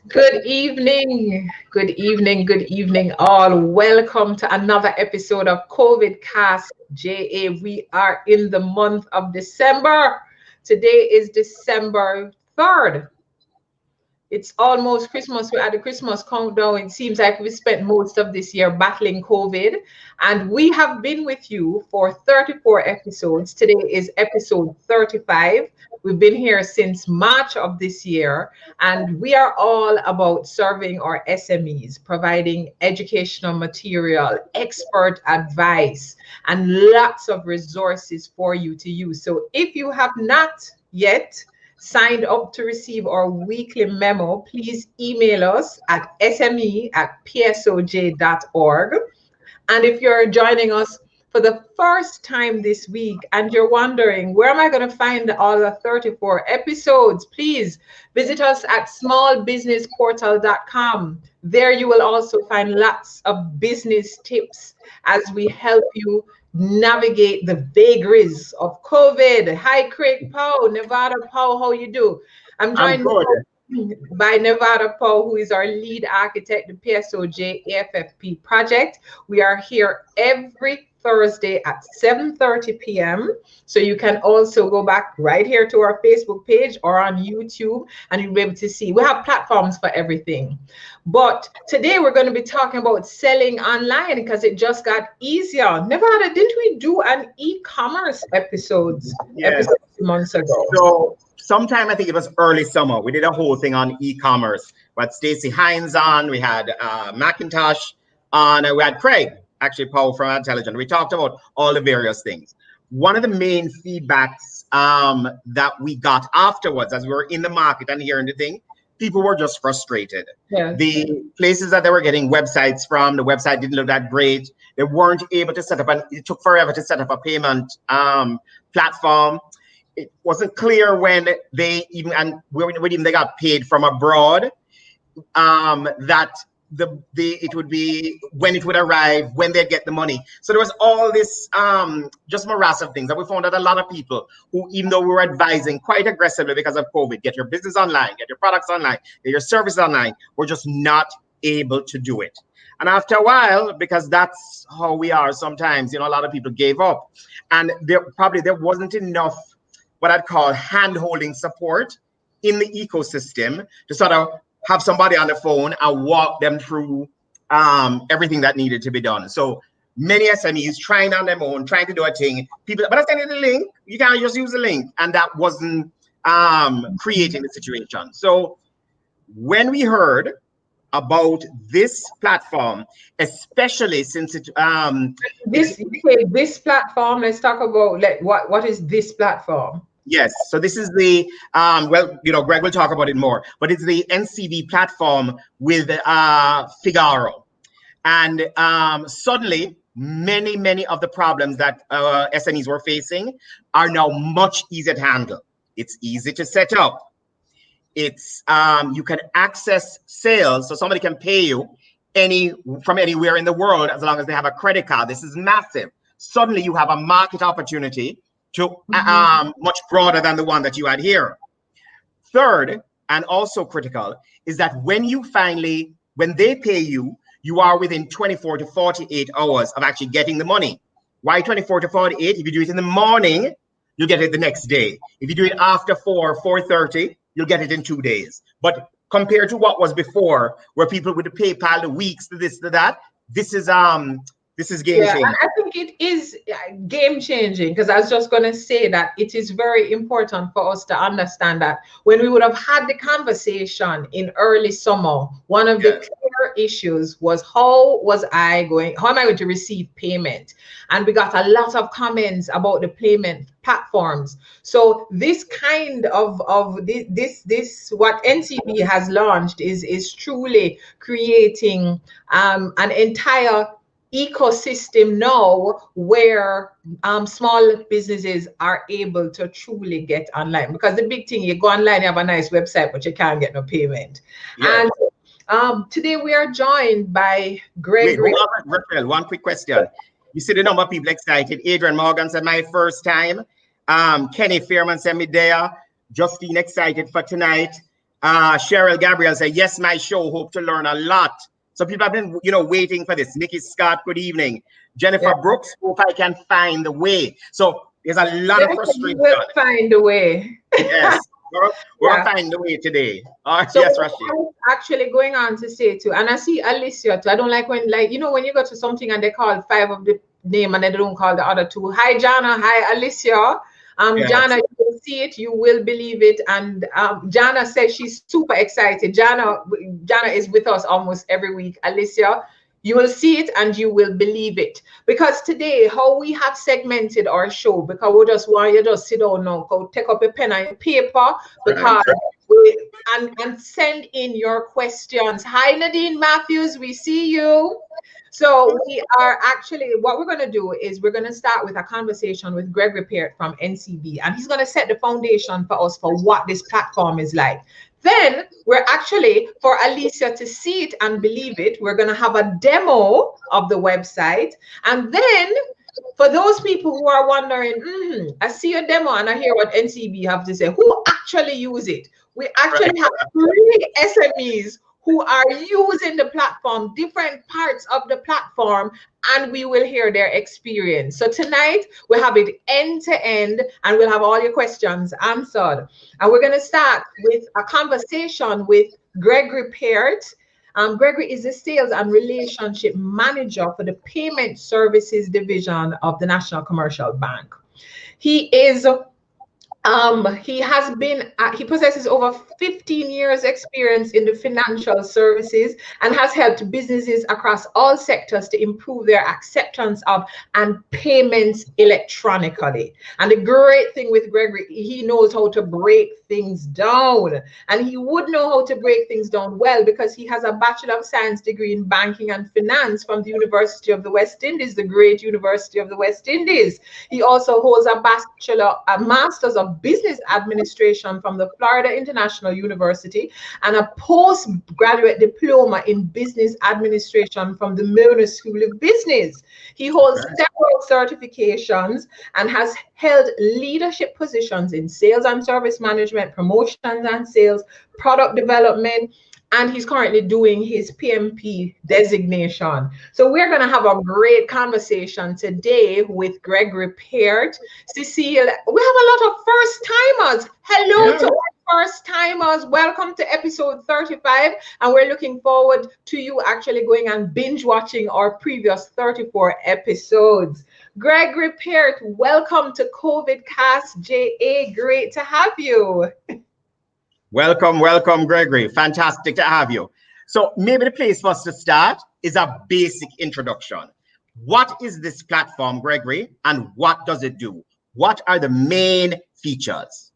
Good evening, all. Welcome to another episode of COVIDCASTJA. We are in the month of December. Today is December 3rd. It's almost Christmas. We're at the Christmas countdown. It seems like we spent most of this year battling COVID, and we have been with you for 34 episodes. Today is episode 35. We've been here since March of this year, and we are all about serving our SMEs, providing educational material, expert advice, and lots of resources for you to use. So if you have not yet signed up to receive our weekly memo, please email us at sme@psoj.org. And if you're joining us for the first time this week and you're wondering, where am I going to find all the 34 episodes? Please visit us at smallbusinessportal.com. There you will also find lots of business tips as we help you navigate the vagaries of COVID. Hi, Craig Powell, Nevada Powell, how you do? I'm joined by Nevada Powell, who is our lead architect, the PSOJ AFFP project. We are here every Thursday at 7:30 p.m. So you can also go back right here to our Facebook page or on YouTube, and you'll be able to see. We have platforms for everything. But today we're going to be talking about selling online because it just got easier. Nevada, didn't we do an e-commerce episode months ago? So sometime, I think it was early summer, we did a whole thing on e-commerce. We had Stacey Hines on, we had Macintosh on, and we had Craig, actually Paul from Untitled. We talked about all the various things. One of the main feedbacks that we got afterwards, as we were in the market and hearing the thing, people were just frustrated. Yeah. The places that they were getting websites from, the website didn't look that great. They weren't able to set up, and it took forever to set up a payment platform. It wasn't clear when they even, and when even they got paid from abroad, that it would be when it would arrive, when they'd get the money. So there was all this just morass of things that we found that a lot of people who, even though we were advising quite aggressively because of COVID, get your business online, get your products online, get your services online, were just not able to do it. And after a while, because that's how we are sometimes, a lot of people gave up, and there wasn't enough what I'd call hand-holding support in the ecosystem to sort of have somebody on the phone and walk them through everything that needed to be done. So many SMEs trying on their own, trying to do a thing. People, but I send you the link. You can't just use the link, and that wasn't creating the situation. So when we heard about this platform, especially since it this platform, let's talk about what is this platform? Yes, so this is the Greg will talk about it more, but it's the NCB platform with Figaro, and suddenly many of the problems that SMEs were facing are now much easier to handle. It's easy to set up. It's you can access sales, so somebody can pay you from anywhere in the world as long as they have a credit card. This is massive. Suddenly you have a market opportunity to much broader than the one that you had here. Third, and also critical, is that when they pay you, you are within 24 to 48 hours of actually getting the money. Why 24 to 48? If you do it in the morning, you get it the next day. If you do it after 4:30, you'll get it in 2 days. But compared to what was before, where people would PayPal the weeks to this to that, this is game changing. I think it is game changing, because I was just going to say that it is very important for us to understand that when we would have had the conversation in early summer, one of the clear issues was how am I going to receive payment? And we got a lot of comments about the payment platforms. So this kind of this what NCB has launched is truly creating an entire ecosystem now where small businesses are able to truly get online, because the big thing, you go online, you have a nice website, but you can't get no payment. And today we are joined by Gregory. Rachel, one quick question. You see the number of people excited. Adrian Morgan said my first time. Kenny Fairman said me there. Justine excited for tonight. Cheryl Gabriel said, yes, my show. Hope to learn a lot. So people have been, waiting for this. Nikki Scott, good evening. Jennifer Brooks, hope I can find the way. So there's a lot of frustration. You will find a way. Yes, we'll find the way today. So yes, Rashid. I was actually going on to say too, and I see Alicia too. I don't like when, when you go to something and they call 5 of the name and they don't call the other 2. Hi, Jana. Hi, Alicia. Yes. Jana, you will see it, you will believe it. And Jana says she's super excited. Jana is with us almost every week. Alicia, you will see it and you will believe it. Because today, how we have segmented our show, because we just want you to just sit down now, go take up a pen and paper, because and send in your questions. Hi, Nadine Matthews, we see you. So we are actually, what we're going to do is we're going to start with a conversation with Gregory Peart from NCB, and he's going to set the foundation for us for what this platform is like. Then we're actually, for Alicia to see it and believe it, we're going to have a demo of the website. And then for those people who are wondering, I see a demo and I hear what NCB have to say, who actually use it? We actually have 3 SMEs who are using the platform, different parts of the platform, and we will hear their experience. So tonight, we'll have it end to end, and we'll have all your questions answered. And we're going to start with a conversation with Gregory Peart. Gregory is the Sales and Relationship Manager for the Payment Services Division of the National Commercial Bank. He is he possesses over 15 years experience in the financial services and has helped businesses across all sectors to improve their acceptance of and payments electronically. And the great thing with Gregory, he knows how to break things down, and he would know how to break things down well because he has a Bachelor of Science degree in Banking and Finance from the University of the West Indies, the great University of the West Indies. He also holds a Master's of Business Administration from the Florida International University and a postgraduate diploma in Business Administration from the Milner School of Business. He holds several certifications and has held leadership positions in sales and service management, promotions and sales, product development, and he's currently doing his PMP designation. So we're going to have a great conversation today with Gregory Peart. Cecile, we have a lot of first-timers. Hello to our first-timers. Welcome to episode 35, and we're looking forward to you actually going and binge-watching our previous 34 episodes. Gregory Peart, welcome to COVIDCASTJA. Great to have you. Welcome, Gregory. Fantastic to have you. So maybe the place for us to start is a basic introduction. What is this platform, Gregory, and what does it do? What are the main features?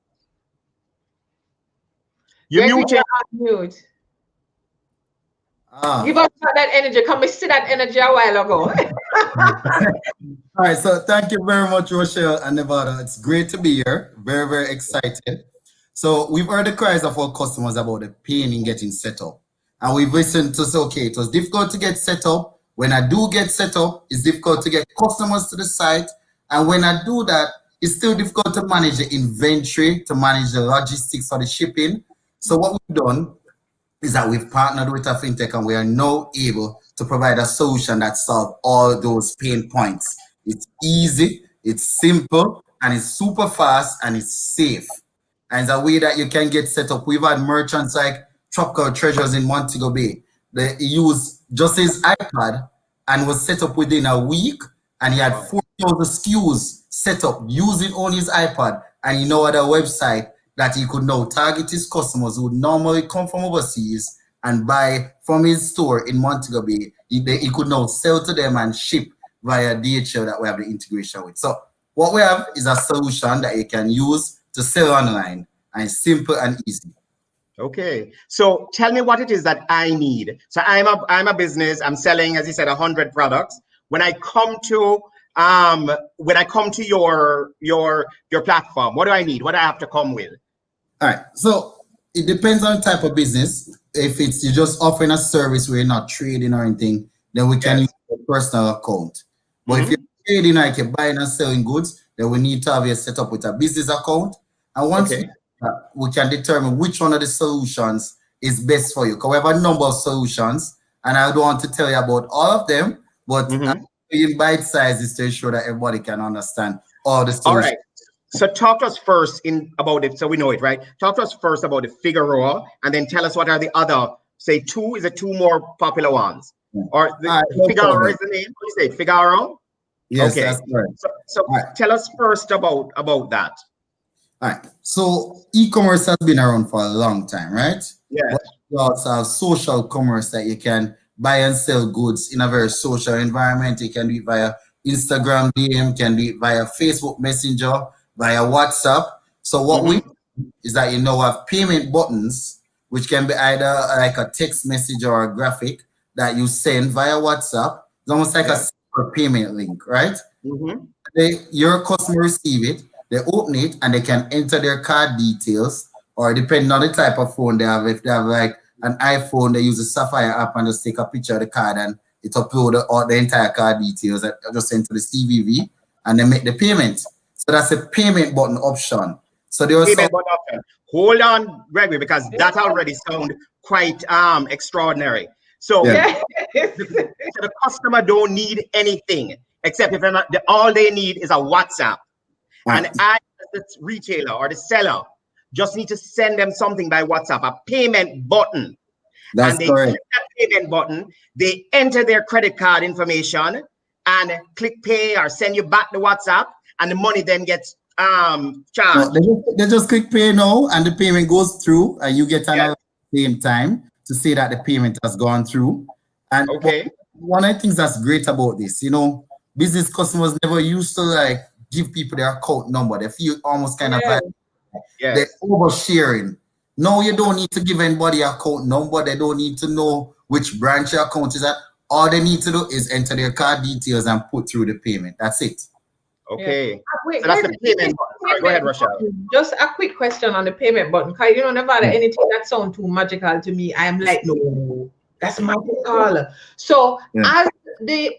You're mute. Give us that energy. Come, we see that energy a while ago. All right, so thank you very much, Rochelle and Nevada. It's great to be here. Very, very excited. So we've heard the cries of our customers about the pain in getting set up. And we've listened to say, okay, it was difficult to get set up. When I do get set up, it's difficult to get customers to the site. And when I do that, it's still difficult to manage the inventory, to manage the logistics for the shipping. So what we've done is that we've partnered with a fintech and we are now able to provide a solution that solves all those pain points. It's easy, it's simple, and it's super fast, and it's safe. And the way that you can get set up, we've had merchants like Tropical Treasures in Montego Bay. They used just his iPad and was set up within a week, and he had 4,000 SKUs set up using only his iPad, and he know at a website that he could now target his customers who would normally come from overseas and buy from his store in Montego Bay. He could now sell to them and ship via DHL that we have the integration with. So what we have is a solution that you can use to sell online, and it's simple and easy. Okay, so tell me what it is that I need. So I'm a business. I'm selling, as you said, 100 products. When I come to your platform, what do I need? What do I have to come with? All right, so it depends on the type of business. If it's you're just offering a service where you're not trading or anything, then we can use a personal account. But if you're trading, like you're buying and selling goods, then we need to have you set up with a business account. And once we we can determine which one of the solutions is best for you. Because we have a number of solutions, and I don't want to tell you about all of them, but in bite sizes to ensure that everybody can understand all the solutions. All right. So talk to us first about it, so we know it, right? Talk to us first about the Figaro, and then tell us what are the other, say two more popular ones. Or the Figaro is the name. What do you say, Figaro? Yes, okay. That's correct. So tell us first about that. All right. So e-commerce has been around for a long time, right? Yeah. But you also have social commerce that you can buy and sell goods in a very social environment. You can do it via Instagram DM, can do it via Facebook Messenger, via WhatsApp. So what we do is that you now have payment buttons, which can be either like a text message or a graphic that you send via WhatsApp. It's almost like a separate payment link, right? Your customer receive it, they open it, and they can enter their card details, or depending on the type of phone they have. If they have like an iPhone, they use the Sapphire app and just take a picture of the card and it upload all the entire card details that just sent to the CVV, and they make the payment. So that's a payment button option. So there was hold on, Gregory, because that already sounds quite extraordinary. So, the customer don't need anything except if all they need is a WhatsApp. And I, as the retailer or the seller, just need to send them something by WhatsApp, a payment button. That's correct. Click that payment button, they enter their credit card information and click pay or send you back the WhatsApp, and the money then gets charged. No, they just click pay now, and the payment goes through, and you get another same time to say that the payment has gone through. And one of the things that's great about this, business customers never used to like give people their account number. They feel almost kind of like they're oversharing. No, you don't need to give anybody your account number. They don't need to know which branch your account is at. All they need to do is enter their card details and put through the payment. That's it. Okay. So that's the payment button. Sorry, go ahead, Rochelle. Just a quick question on the payment button. Because Nevada, anything that sounds too magical to me, I'm like, no, that's magical. So as the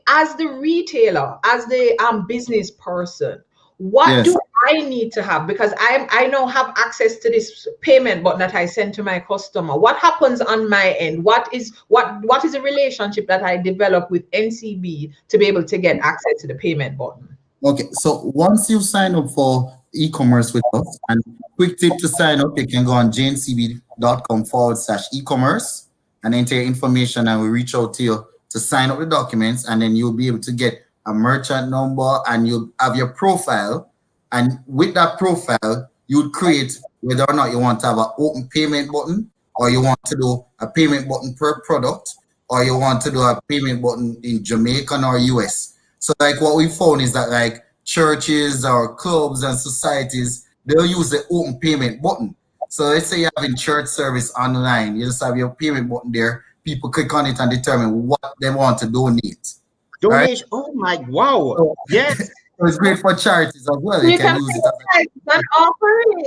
retailer, as the business person, what do I need to have? Because I now have access to this payment button that I send to my customer. What happens on my end? What is the relationship that I develop with NCB to be able to get access to the payment button? Okay, so once you sign up for e-commerce with us, and quick tip to sign up, you can go on jncb.com/e-commerce and enter your information, and we'll reach out to you to sign up the documents, and then you'll be able to get a merchant number, and you'll have your profile. And with that profile, you would create whether or not you want to have an open payment button, or you want to do a payment button per product, or you want to do a payment button in Jamaican or US. So like what we found is that like churches or clubs and societies, they'll use the open payment button. So let's say you're having church service online, you just have your payment button there. People click on it and determine what they want to donate. Donation. Right? Oh my, wow. So, yes. So it's great for charities as well. You can use it as an offering.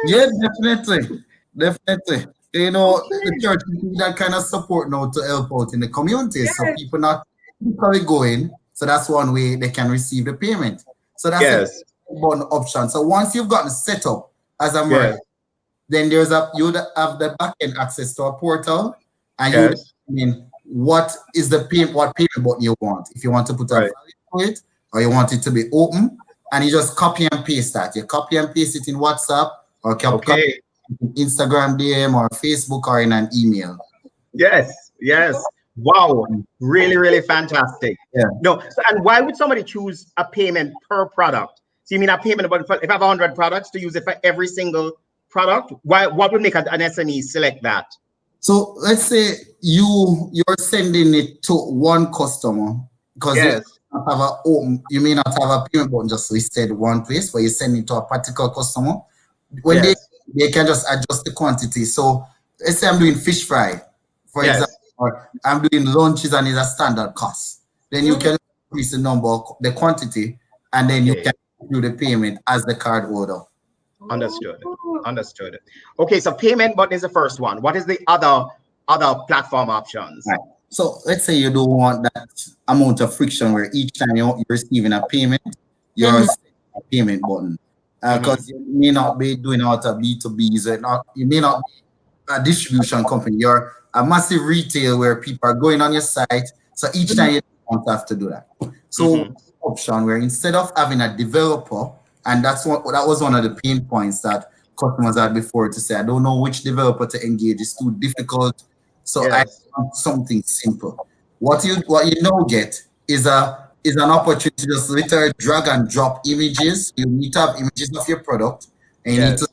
Yeah, definitely. Definitely. The church need that kind of support now to help out in the community. So people not probably going. So that's one way they can receive the payment. So that's one option. So once you've gotten set up as a merchant, then you have the backend access to a portal, and you determine what payment button you want. If you want to put a value to it, or you want it to be open, and you just copy and paste that. You copy and paste it in WhatsApp, or copy it in Instagram DM, or Facebook, or in an email. Yes. Wow, really, really fantastic. No, and why would somebody choose a payment per product? So you mean a payment, but if I have 100 products, to use it for every single product? What would make an SME select that? So let's say you're sending it to one customer, because you may not have a payment button just listed one place, but you send it to a particular customer. When they can just adjust the quantity. So let's say I'm doing fish fry, for example. Or I'm doing lunches and it's a standard cost. Then you can increase the quantity, and then you can do the payment as the card holder. Understood. Okay, so payment button is the first one. What is the other platform options? Right. So let's say you don't want that amount of friction where each time you're receiving a payment, you're setting a payment button. because you may not be doing out of B2Bs, you may not be a distribution company. You're a massive retail where people are going on your site. So each time you don't have to do that. So option where instead of having a developer, and that was one of the pain points that customers had before, to say, I don't know which developer to engage. It's too difficult. So I want something simple. What you now get is an opportunity to just literally drag and drop images. You need to have images of your product, and you need to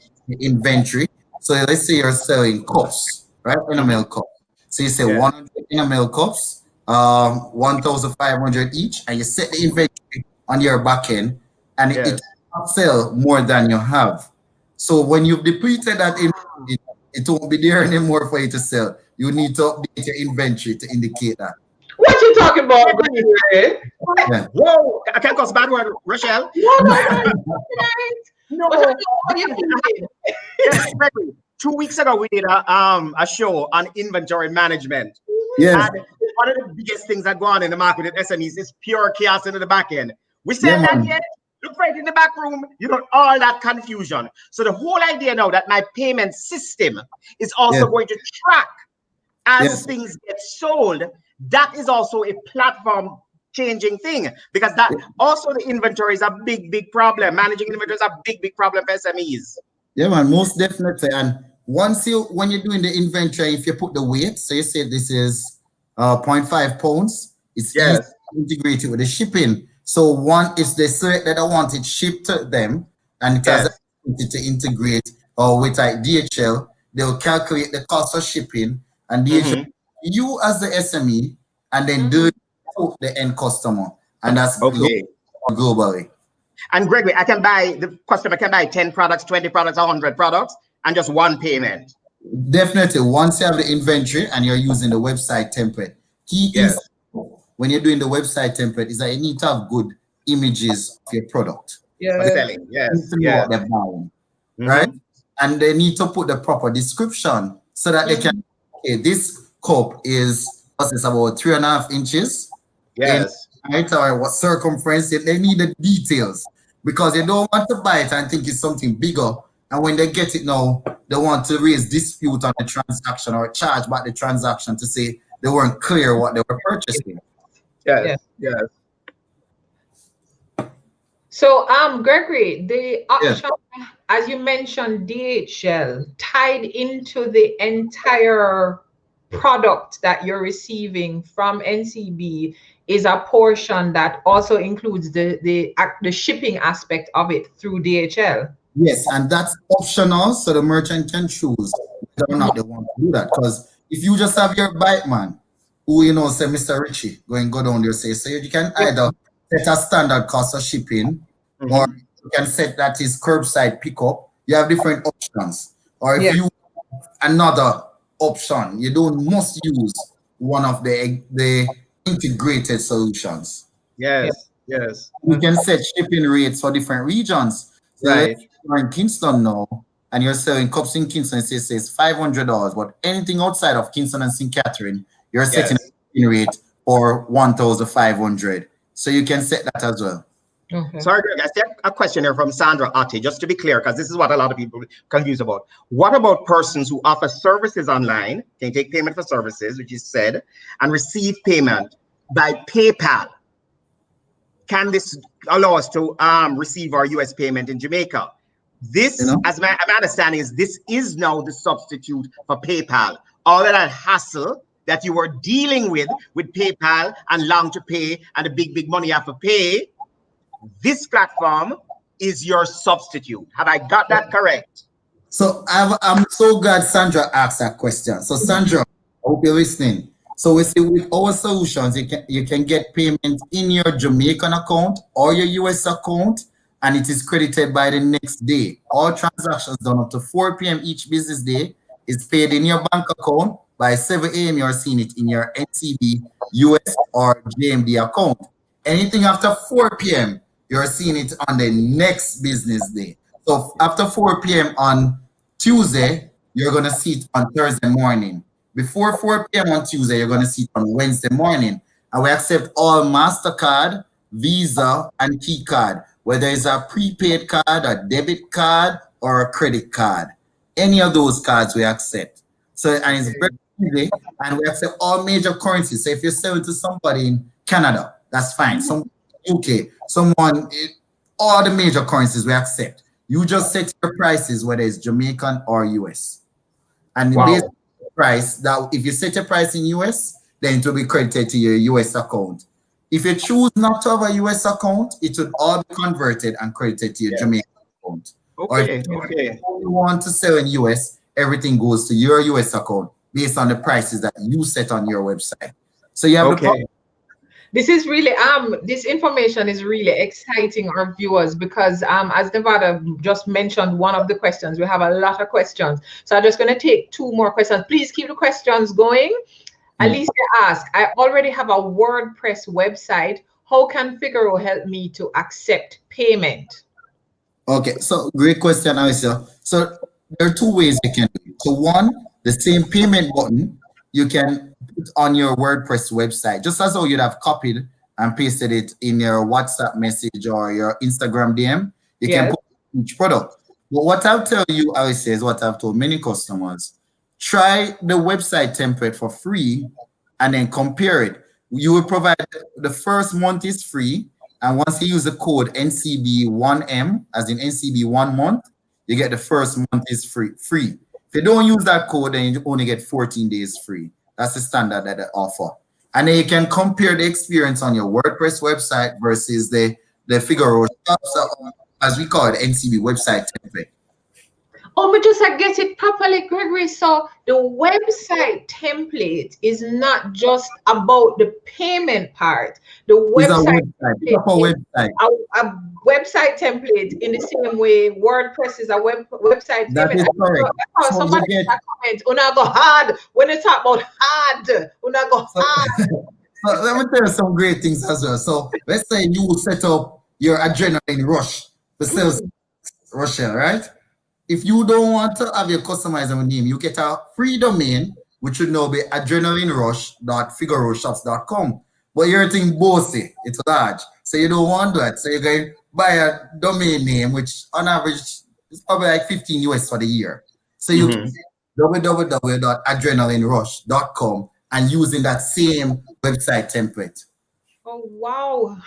inventory. So let's say you're selling cups, right? Enamel cups. So you say 100 enamel cups, 1,500 each, and you set the inventory on your back end, and it will sell more than you have. So when you've depleted that inventory, it won't be there anymore for you to sell. You need to update your inventory to indicate that. What you talking about, Gregory? Yeah. Whoa! I can't cause bad word, Rochelle. No. Yes, Gregory. 2 weeks ago, we did a show on inventory management. Yes. And one of the biggest things that go on in the market with SMEs is pure chaos into the back end. We said that yet. Look right in the back room, you know, all that confusion. So the whole idea now that my payment system is also going to track as things get sold, that is also a platform changing thing, because that also the inventory is a big problem. Managing inventory is a big problem for SMEs. Yeah, man, most definitely. And when you're doing the inventory, if you put the weight, so you say this is 0.5 pounds, it's easy to integrate it with the shipping. So if they select that I want it shipped to them, and it has to integrate with DHL, they'll calculate the cost of shipping, and DHL, you as the SME, and then do it to the end customer, and that's globally. And Gregory, the customer can buy 10 products, 20 products, 100 products, and just one payment. Definitely. Once you have the inventory and you're using the website template, when you're doing the website template, is that you need to have good images of your product. Selling. What they're buying, right? And they need to put the proper description so that they can, okay, this cup is about 3.5 inches. Right, or what circumference. They need the details, because they don't want to buy it and think it's something bigger. And when they get it now, they want to raise dispute on the transaction or charge back the transaction to say they weren't clear what they were purchasing. Yes. So, Gregory, the option, as you mentioned, DHL tied into the entire product that you're receiving from NCB is a portion that also includes the shipping aspect of it through DHL. Yes, and that's optional, so the merchant can choose whether or not they want to do that. Because if you just have your bike man, who say Mr. Richie, go down there, say, so you can either set a standard cost of shipping, or you can set that is curbside pickup. You have different options. Or if you another option, you must use one of the integrated solutions. Yes. You can set shipping rates for different regions. So if you're in Kingston now, and you're selling cups in Kingston, it says $500, but anything outside of Kingston and St. Catherine, you're setting a shipping rate for 1,500. So you can set that as well. Sorry, Greg, I see a question here from Sandra Ati, just to be clear, because this is what a lot of people are confused about. What about persons who offer services online, can take payment for services, which is said, and receive payment by PayPal? Can this allow us to receive our US payment in Jamaica? This, as my understanding is, this is now the substitute for PayPal. All of that hassle that you were dealing with PayPal and long to pay and the big money you have to pay, this platform is your substitute. Have I got that correct? So I'm so glad Sandra asked that question. So Sandra, I hope you're listening. So we say with our solutions, you can get payment in your Jamaican account or your US account, and it is credited by the next day. All transactions done up to 4 p.m. each business day is paid in your bank account. By 7 a.m., you're seeing it in your NCB, US, or JMD account. Anything after 4 p.m., you're seeing it on the next business day. So after 4 p.m. on Tuesday, you're going to see it on Thursday morning. Before 4 p.m. on Tuesday, you're going to see it on Wednesday morning. And we accept all MasterCard, Visa, and KeyCard. whether it's a prepaid card, a debit card, or a credit card. Any of those cards we accept. So, and it's very easy, and we accept all major currencies. So if you're selling to somebody in Canada, that's fine. Someone in UK, all the major currencies we accept. You just set your prices, whether it's Jamaican or US. And based on the price, that if you set a price in US, then it will be credited to your US account. If you choose not to have a US account, it would all be converted and credited to your Jamaican account. Or if you want to sell in US, everything goes to your US account based on the prices that you set on your website. So you have the This is really this information is really exciting our viewers, because as Nevada just mentioned one of the questions, we have a lot of questions. So I'm just going to take 2 more questions. Please keep the questions going. Alicia asked, I already have a WordPress website. How can Figaro help me to accept payment? Okay, so great question, Alicia. So there are 2 ways you can do it. So one, the same payment button you can put on your WordPress website, just as though you'd have copied and pasted it in your WhatsApp message or your Instagram DM. You can put each product. But what I'll tell you, Alicia, is what I've told many customers. Try the website template for free and then compare it. You will provide the first month is free. And once you use the code NCB1M, as in NCB 1 month, you get the first month is free. If you don't use that code, then you only get 14 days free. That's the standard that they offer. And then you can compare the experience on your WordPress website versus the Figaro shops, as we call it, NCB website template. Oh, but just I get it properly, Gregory. So the website template is not just about the payment part. The website a website template in the same way WordPress is a website that template. Is correct. So somebody in that comment, una go hard. When they talk about hard, una go hard. So let me tell you some great things as well. So let's say you set up your adrenaline rush for sales, Rochelle, right? If you don't want to have your customizable name, you get a free domain, which would now be adrenalinerush.figaroshops.com. But you're thinking bossy, it's large. So you don't want that. So you're going to buy a domain name, which on average is probably like 15 US for the year. So you can www.adrenalinerush.com and using that same website template. Oh, wow.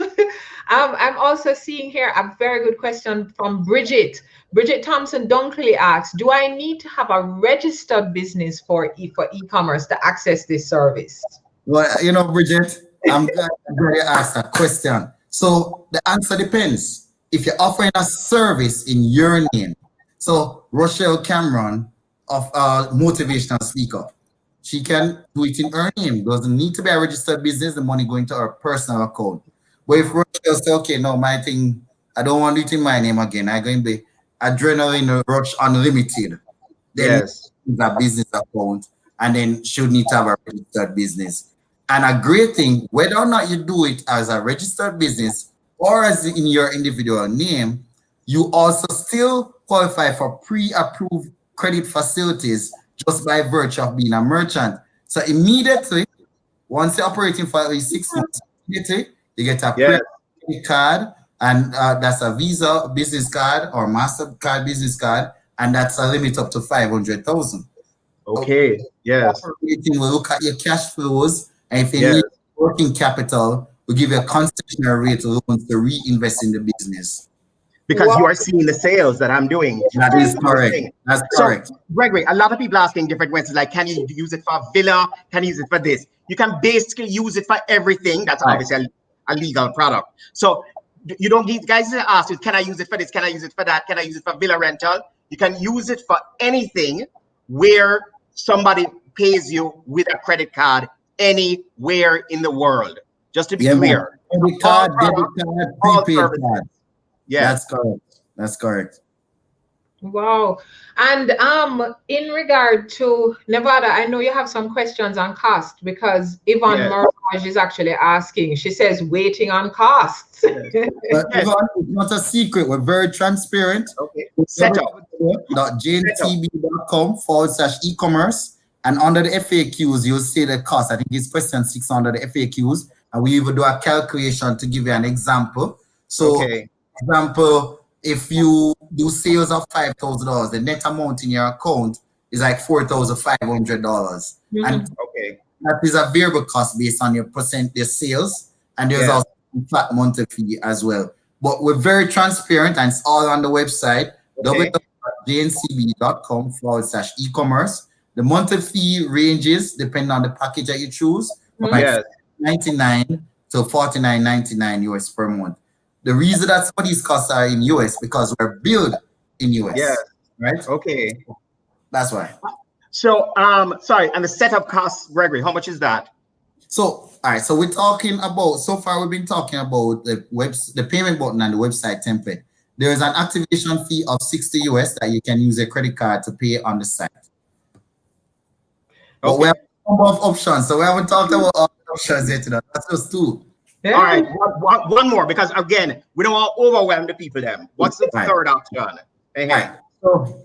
I'm also seeing here a very good question from Bridget. Bridget Thompson Dunkley asks, do I need to have a registered business for e-commerce to access this service? Well, you know, Bridget, I'm glad you asked that question. So the answer depends. If you're offering a service in your name, so Rochelle Cameron of Motivational Speaker, she can do it in her name. Doesn't need to be a registered business, the money going to her personal account. But if Rochelle say, okay, no, my thing, I don't want it in my name again, I'm going to be Adrenaline Rush Unlimited. Then it's a business account, and then she'll need to have a registered business. And a great thing, whether or not you do it as a registered business or as in your individual name, you also still qualify for pre-approved credit facilities just by virtue of being a merchant. So immediately, once you're operating for at least 6 months, you get a credit card, and that's a Visa business card or MasterCard business card, and that's a limit up to 500,000. Okay. Yes. We'll look at your cash flows, and if you need working capital, we'll give you a concessionary rate loans to reinvest in the business. Because you are seeing the sales that I'm doing. That is correct. That's correct. So, Gregory, a lot of people asking different questions, like, can you use it for a villa? Can you use it for this? You can basically use it for everything. That's obviously a legal product. So you don't need guys to ask you, can I use it for this? Can I use it for that? Can I use it for villa rental? You can use it for anything where somebody pays you with a credit card anywhere in the world. Just to be clear. Credit card, debit card, prepaid card. Yeah, that's correct. That's correct. Wow. And in regard to Nevada, I know you have some questions on cost, because Yvonne Mirage is actually asking. She says waiting on costs. But Yvonne, it's not a secret. We're very transparent. Okay. www.jntb.com/e-commerce, and under the FAQs you'll see the cost. I think it's question 6 under the FAQs, and we even do a calculation to give you an example. So example, if you do sales of $5,000, the net amount in your account is like $4,500. And Okay. that is a variable cost based on your percentage sales. And there's also a flat monthly fee as well. But we're very transparent and it's all on the website, Okay. www.jncb.com/e-commerce. The monthly fee ranges depending on the package that you choose, from like $99 to $49.99 US per month. The reason that some of these costs are in US because we're billed in US, right? Okay. That's why. So, sorry, and the setup costs, Gregory, how much is that? So, all right. So we're talking about, so far we've been talking about the payment button and the website template. There is an activation fee of $60 US that you can use a credit card to pay on the site. But we have a number of options. So we haven't talked about all the options yet. That's just two. All right, one more, because again, we don't want to overwhelm the people then. What's the third option? All right. So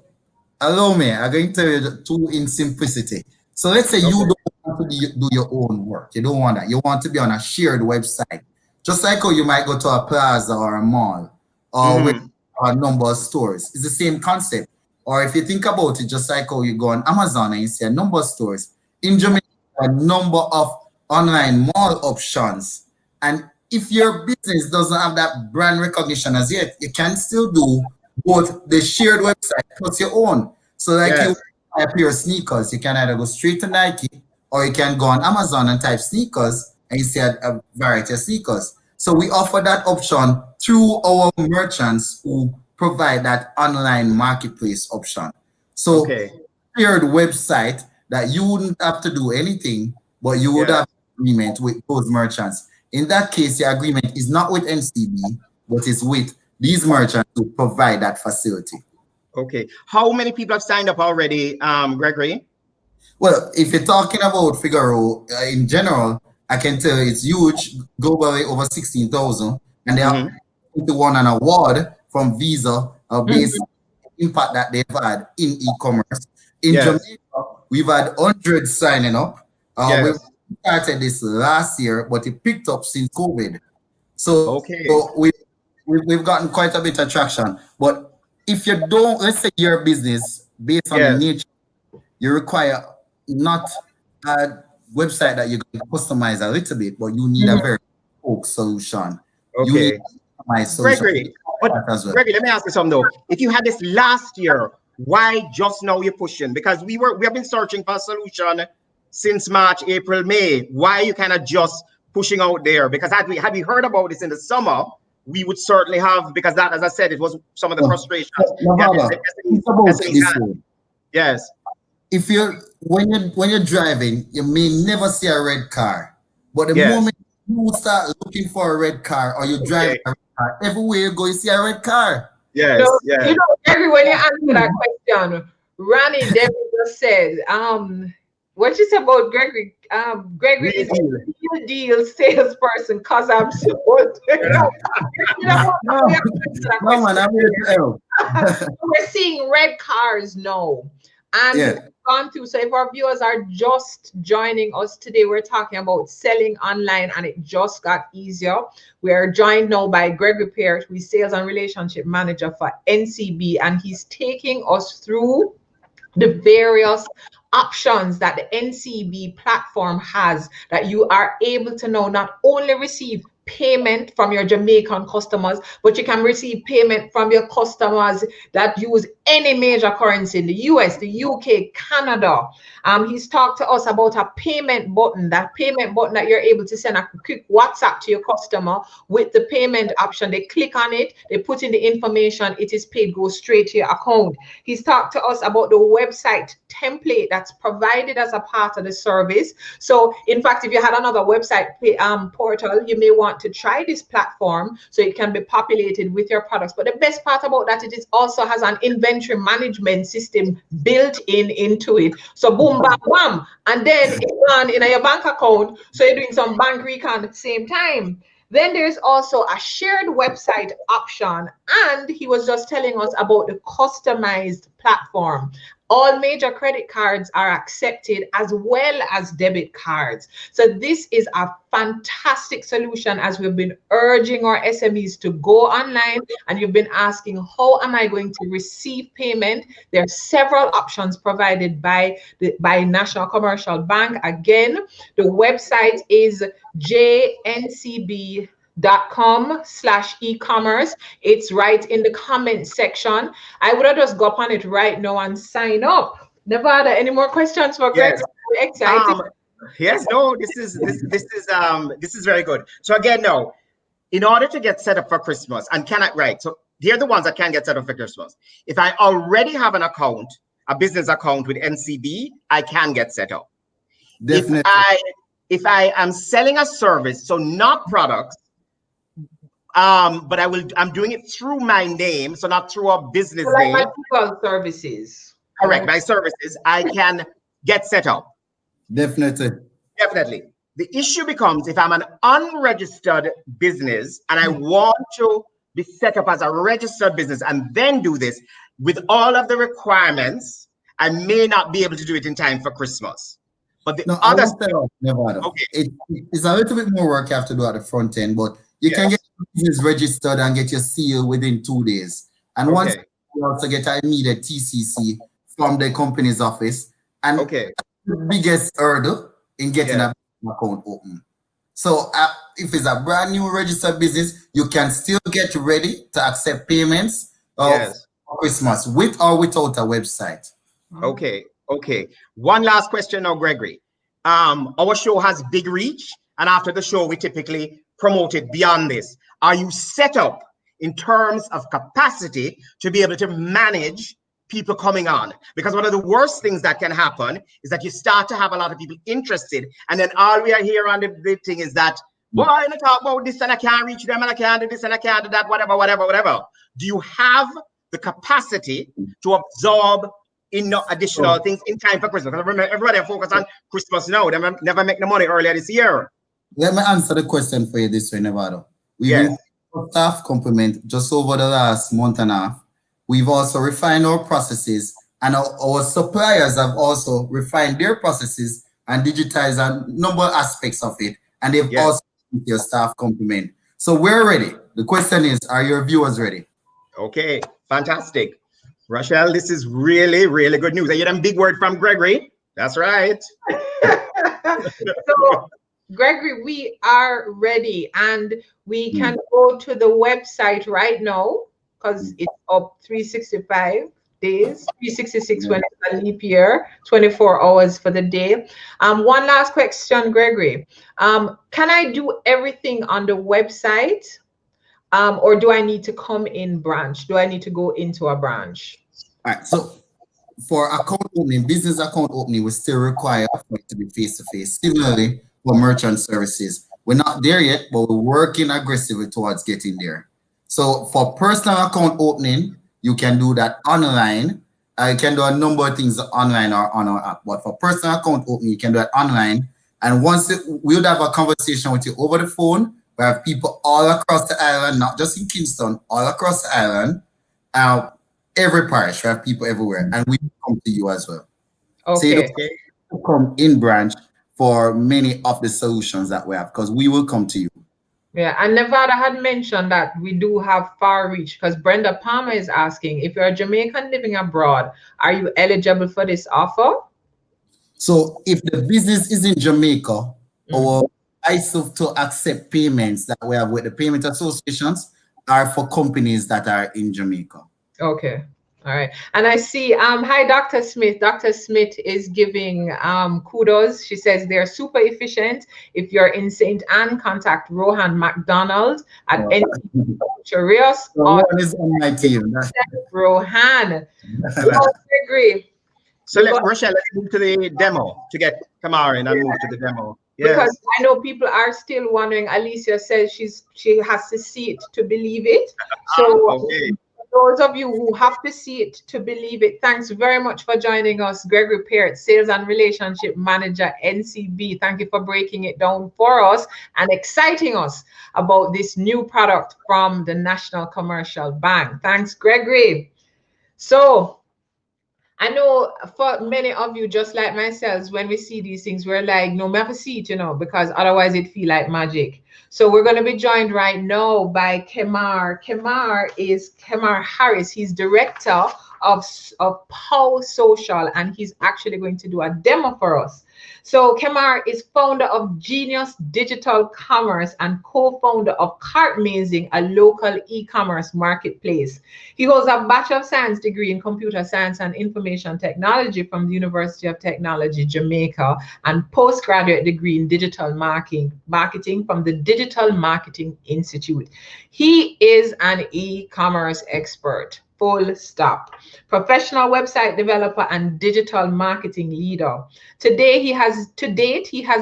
allow me, I'm going to tell you the two in simplicity. So let's say you don't want to do your own work. You don't want that. You want to be on a shared website. Just like how you might go to a plaza or a mall or with a number of stores. It's the same concept. Or if you think about it, just like how you go on Amazon and you see a number of stores. In Jamaica, a number of online mall options. And if your business doesn't have that brand recognition as yet, you can still do both the shared website plus your own. So like you buy a pair of sneakers, you can either go straight to Nike or you can go on Amazon and type sneakers and you see a variety of sneakers. So we offer that option through our merchants who provide that online marketplace option. So shared website that you wouldn't have to do anything, but you would have agreement with those merchants. In that case, your agreement is not with NCB, but it's with these merchants who provide that facility. Okay. How many people have signed up already, Gregory? Well, if you're talking about Figaro in general, I can tell you it's huge, globally over 16,000, and they have won an award from Visa based on the impact that they've had in e-commerce. In Jamaica, we've had hundreds signing up. We started this last year, but it picked up since COVID. So, we've gotten quite a bit of traction. But if you don't, let's say your business based on the nature, you require not a website that you can customize a little bit, but you need a very folk solution. You need a customized solution. Gregory, Gregory, let me ask you something though. If you had this last year, why just now you're pushing? Because we have been searching for a solution since March, April, May. Why are you kind of just pushing out there? Because had we heard about this in the summer, we would certainly have, because that, as I said, it was some of the frustrations. Yes. If you're when you're driving, you may never see a red car, but the moment you start looking for a red car or you drive a red car, everywhere you go, you see a red car. You know, when you answer that question, Ronnie Debbie just said, what you say about Gregory? Gregory is a real deal salesperson because I'm so No, man, I'm here to help. We're seeing red cars now. And we've gone through. So if our viewers are just joining us today, we're talking about selling online, and it just got easier. We are joined now by Gregory Peart, who is Sales and Relationship Manager for NCB, and he's taking us through the various options that the NCB platform has that you are able to now not only receive payment from your Jamaican customers, but you can receive payment from your customers that use any major currency in the US, the UK, Canada. He's talked to us about a payment button, that you're able to send a quick WhatsApp to your customer with the payment option. They click on it, they put in the information, it is paid, goes straight to your account. He's talked to us about the website template that's provided as a part of the service. So in fact, if you had another website portal, you may want to try this platform so it can be populated with your products. But the best part about that, it is also has an inventory management system built into it. So boom, bam, bam, and then it's on in your bank account. So you're doing some bank recon at the same time. Then there's also a shared website option. And he was just telling us about the customized platform. All major credit cards are accepted as well as debit cards. So this is a fantastic solution as we've been urging our SMEs to go online, and you've been asking, how am I going to receive payment? There are several options provided by National Commercial Bank. Again, the website is jncb.com/e-commerce. It's right in the comment section. I would have just go up on it right now and sign up. Nevada, any more questions for Greg? Yes. Excited. Yes, no, this is very good. So again, no, in order to get set up for Christmas, and so they're the ones that can get set up for Christmas. If I already have an account, a business account with NCB, I can get set up. Definitely. If I am selling a service, so not products, but I'm doing it through my name, so not through a business name. Like my services. Correct, my services, I can get set up. Definitely. Definitely. The issue becomes if I'm an unregistered business and I want to be set up as a registered business and then do this with all of the requirements, I may not be able to do it in time for Christmas. But the other Nevada. Okay. It's a little bit more work you have to do at the front end, but you can get your business registered and get your seal within 2 days. And once you also get an immediate TCC from the company's office. And the biggest hurdle in getting a account open. So if it's a brand new registered business, you can still get ready to accept payments of Christmas with or without a website. Okay. One last question now, Gregory. Our show has big reach, and after the show, we typically promote it beyond this. Are you set up in terms of capacity to be able to manage people coming on? Because one of the worst things that can happen is that you start to have a lot of people interested, and then all we are here on the thing is that, well, I don't talk about this and I can't reach them and I can't do this and I can't do that, whatever. Do you have the capacity to absorb additional things in time for Christmas? Because remember, everybody focus on Christmas now. They never make the money earlier this year. Let me answer the question for you this way, Nevada. We've been staff complement just over the last month and a half. We've also refined our processes, and our suppliers have also refined their processes and digitized a number of aspects of it. And they've also your staff complement. So we're ready. The question is, are your viewers ready? Okay, fantastic. Rochelle, this is really, really good news. I hear them big word from Gregory. That's right. So, Gregory, we are ready, and we can go to the website right now because it's up 365 days, 366 when it's a leap year, 24 hours for the day. One last question, Gregory. Can I do everything on the website, or do I need to come in branch? Do I need to go into a branch? All right, so for account opening, business account opening, we still require for it to be face-to-face. Similarly, for merchant services, we're not there yet, but we're working aggressively towards getting there. So for personal account opening, you can do that online. You can do a number of things online or on our app, but for personal account opening, you can do it online. And we'll have a conversation with you over the phone. We have people all across the island, not just in Kingston, all across the island. Every parish, we have people everywhere, and we come to you as well. Okay. So you don't come in branch for many of the solutions that we have, because we will come to you. Yeah, and Nevada had mentioned that we do have far reach, because Brenda Palmer is asking, if you're a Jamaican living abroad, are you eligible for this offer? So if the business is in Jamaica, our ISO to accept payments that we have with the payment associations are for companies that are in Jamaica. Okay. All right. And I see, hi, Dr. Smith. Dr. Smith is giving kudos. She says they're super efficient. If you're in St. Anne, contact Rohan McDonald at NTB Charios. Rohan is on my team. Rohan. I agree. So Rochelle, let's move to the demo to get Tamara in and move to the demo. Yes. Because I know people are still wondering. Alicia says she has to see it to believe it. So those of you who have to see it to believe it, thanks very much for joining us. Gregory Peart, Sales and Relationship Manager, NCB. Thank you for breaking it down for us and exciting us about this new product from the National Commercial Bank. Thanks, Gregory. So, I know for many of you, just like myself, when we see these things, we're like, no, we have to see it, because otherwise it feel like magic. So we're going to be joined right now by Kemar. Kemar Harris. He's director of Pow Social, and he's actually going to do a demo for us. So Kemar is founder of Genius Digital Commerce and co-founder of Cartmazing, a local e-commerce marketplace. He holds a Bachelor of Science degree in Computer Science and Information Technology from the University of Technology, Jamaica, and postgraduate degree in Digital Marketing from the Digital Marketing Institute. He is an e-commerce expert. Full stop. Professional website developer and digital marketing leader. To date, he has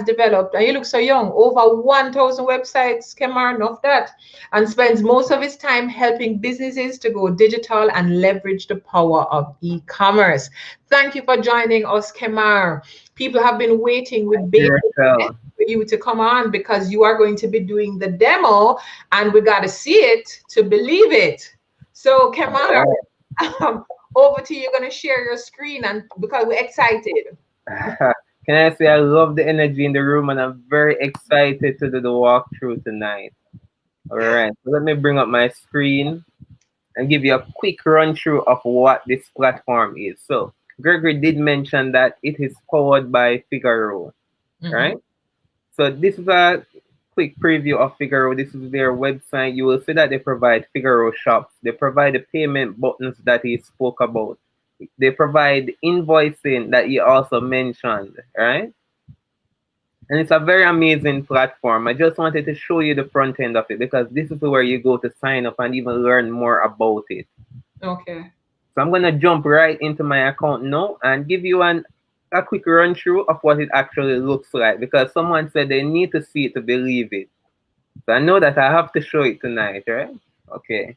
developed, and you look so young, over 1,000 websites, Kemar, enough that, and spends most of his time helping businesses to go digital and leverage the power of e-commerce. Thank you for joining us, Kemar. People have been waiting with bated breath for you to come on because you are going to be doing the demo, and we got to see it to believe it. So, Kemar, over to you. You're going to share your screen, and because we're excited. Can I say I love the energy in the room, and I'm very excited to do the walkthrough tonight. All right, so let me bring up my screen and give you a quick run through of what this platform is. So Gregory did mention that it is powered by Figaro, right? So this is a quick preview of Figaro. This is their website. You will see that they provide Figaro shops. They provide the payment buttons that he spoke about. They provide invoicing that he also mentioned, right? And it's a very amazing platform. I just wanted to show you the front end of it because this is where you go to sign up and even learn more about it. Okay. So I'm going to jump right into my account now and give you a quick run through of what it actually looks like, because someone said they need to see it to believe it. So I know that I have to show it tonight, right? Okay.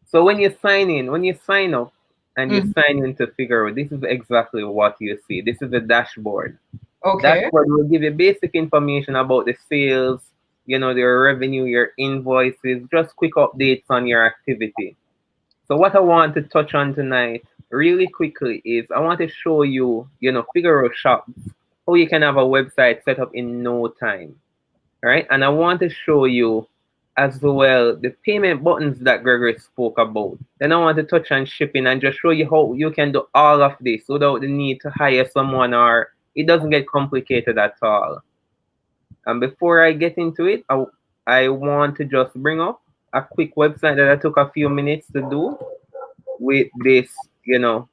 So when you sign in, when you sign up and you sign into Figaro, this is exactly what you see. This is the dashboard. Okay. Dashboard will give you basic information about the sales, your revenue, your invoices, just quick updates on your activity. So what I want to touch on tonight really quickly is I want to show you, Figaro shops, how you can have a website set up in no time, right? And I want to show you as well the payment buttons that Gregory spoke about. Then I want to touch on shipping and just show you how you can do all of this without the need to hire someone, or it doesn't get complicated at all. And before I get into it, I want to just bring up a quick website that I took a few minutes to do with this, NCB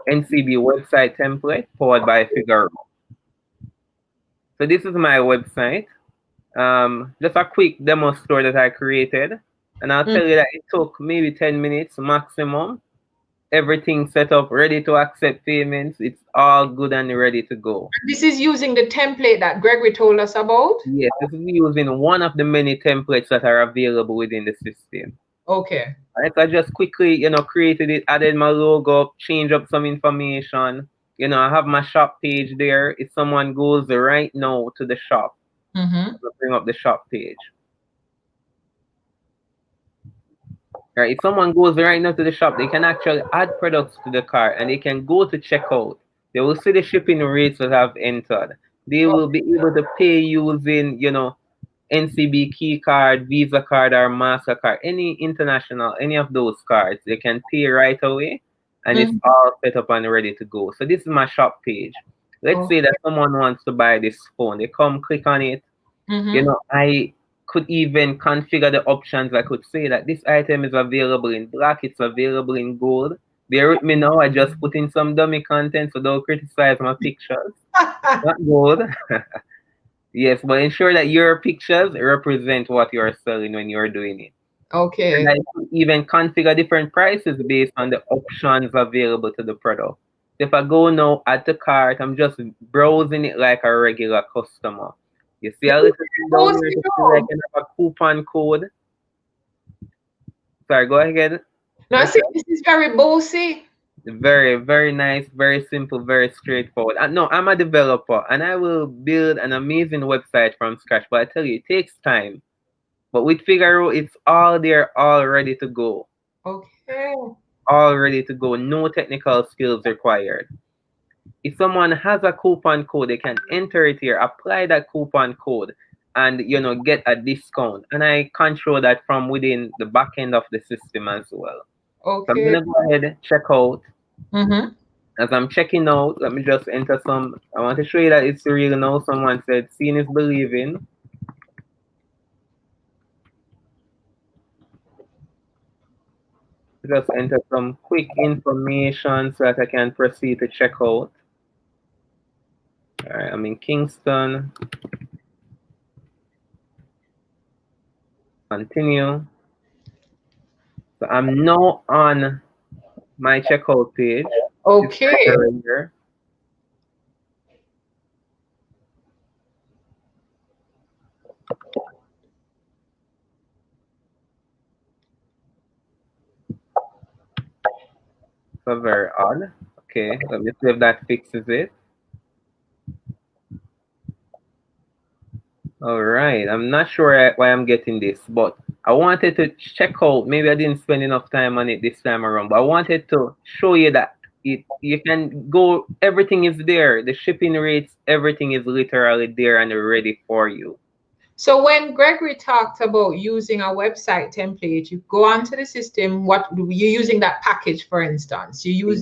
website template powered by Figaro. So this is my website. Just a quick demo store that I created. And I'll tell you that it took maybe 10 minutes maximum. Everything set up, ready to accept payments. It's all good and ready to go. This is using the template that Gregory told us about? Yes, this is using one of the many templates that are available within the system. Okay. All right, so I just quickly, created it, added my logo, changed up some information. I have my shop page there. If someone goes right now to the shop, I'll bring up the shop page. Right, if someone goes right now to the shop, they can actually add products to the cart and they can go to checkout. They will see the shipping rates that I've entered. They will be able to pay using, NCB key card, Visa card, or MasterCard, any international, any of those cards. They can pay right away and it's all set up and ready to go. So this is my shop page. Let's say that someone wants to buy this phone. They come, click on it. I could even configure the options. I could say that this item is available in black, it's available in gold. Bear with me now, I just put in some dummy content, so don't criticize my pictures. Not gold. Yes, but ensure that your pictures represent what you're selling when you're doing it. Okay. And I could even configure different prices based on the options available to the product. If I go now add to cart, I'm just browsing it like a regular customer. You see a little thing down here to select a coupon code. Sorry, go ahead. No, I see this is very bossy. Very, very nice, very simple, very straightforward. No, I'm a developer and I will build an amazing website from scratch, but I tell you, it takes time. But with Figaro, it's all there, all ready to go. Okay. all ready to go. No technical skills required. If someone has a coupon code, they can enter it here, apply that coupon code, and get a discount. And I control that from within the back end of the system as well. So I'm Okay. gonna go ahead and check out. Mm-hmm. As I'm checking out, let me just enter some. I want to show you that it's real now. Someone said, "Seeing is believing." Just enter some quick information so that I can proceed to check out. All right, I'm in Kingston. Continue. So I'm now on my checkout page. Okay. Here. So very odd. Okay, let me see if that fixes it. All right, I'm not sure why I'm getting this, but I wanted to check out. Maybe I didn't spend enough time on it this time around, but I wanted to show you that you can go. Everything is there. The shipping rates, everything is literally there and ready for you. So when Gregory talked about using a website template, you go onto the system. What you're using that package, for instance, you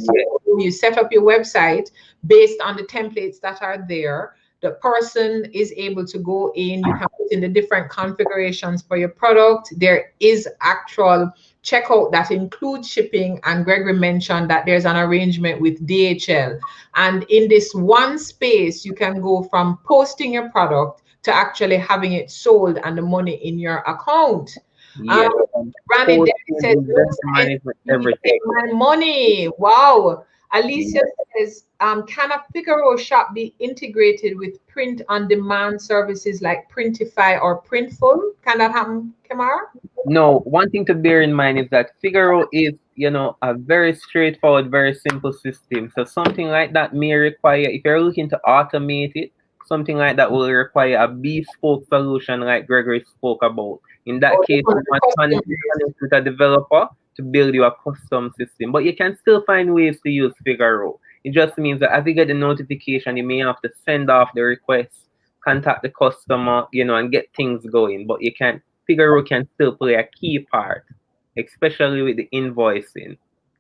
set up your website based on the templates that are there. The person is able to go in. You can put in the different configurations for your product. There is actual checkout that includes shipping, and Gregory mentioned that there's an arrangement with DHL. And in this one space, you can go from posting your product to actually having it sold and the money in your account. Yes. Randy says, everything. My money. Wow. Alicia says, can a Figaro shop be integrated with print on demand services like Printify or Printful? Can that happen, Kamara? No, one thing to bear in mind is that Figaro is, a very straightforward, very simple system. So something like that may require, if you're looking to automate it, something like that will require a bespoke solution like Gregory spoke about. In that case, you want to connect with a developer to build you a custom system. But you can still find ways to use Figaro. It just means that as you get the notification, you may have to send off the request, contact the customer, and get things going. But Figaro can still play a key part, especially with the invoicing.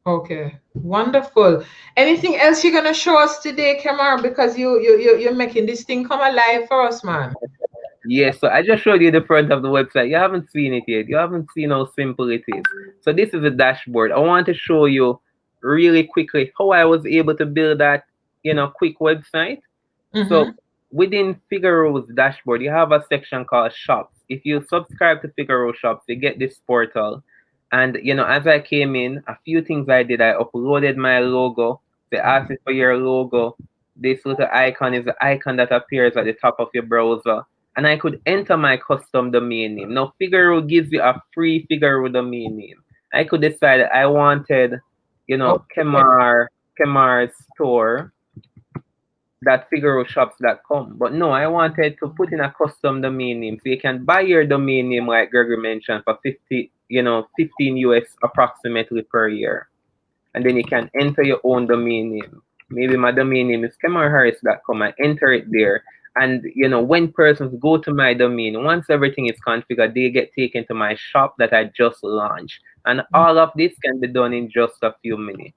Okay, wonderful. Anything else you're gonna show us today, Kamar? Because you're making this thing come alive for us, man. Yes, so I just showed you the front of the website. You haven't seen it yet. You haven't seen how simple it is. So this is a dashboard. I want to show you really quickly how I was able to build that, quick website. Mm-hmm. So within Figaro's dashboard, you have a section called Shops. If you subscribe to Figaro Shops, you get this portal. And, as I came in, a few things I did, I uploaded my logo. They asked me for your logo. This little icon is the icon that appears at the top of your browser. And I could enter my custom domain name. Now, Figaro gives you a free Figaro domain name. I could decide I wanted, Kemar store .figaroshops.com. But no, I wanted to put in a custom domain name. So you can buy your domain name, like Gregory mentioned, for 15 US approximately per year. And then you can enter your own domain name. Maybe my domain name is kemarharris.com. I enter it there. And when persons go to my domain, once everything is configured, they get taken to my shop that I just launched. And all of this can be done in just a few minutes.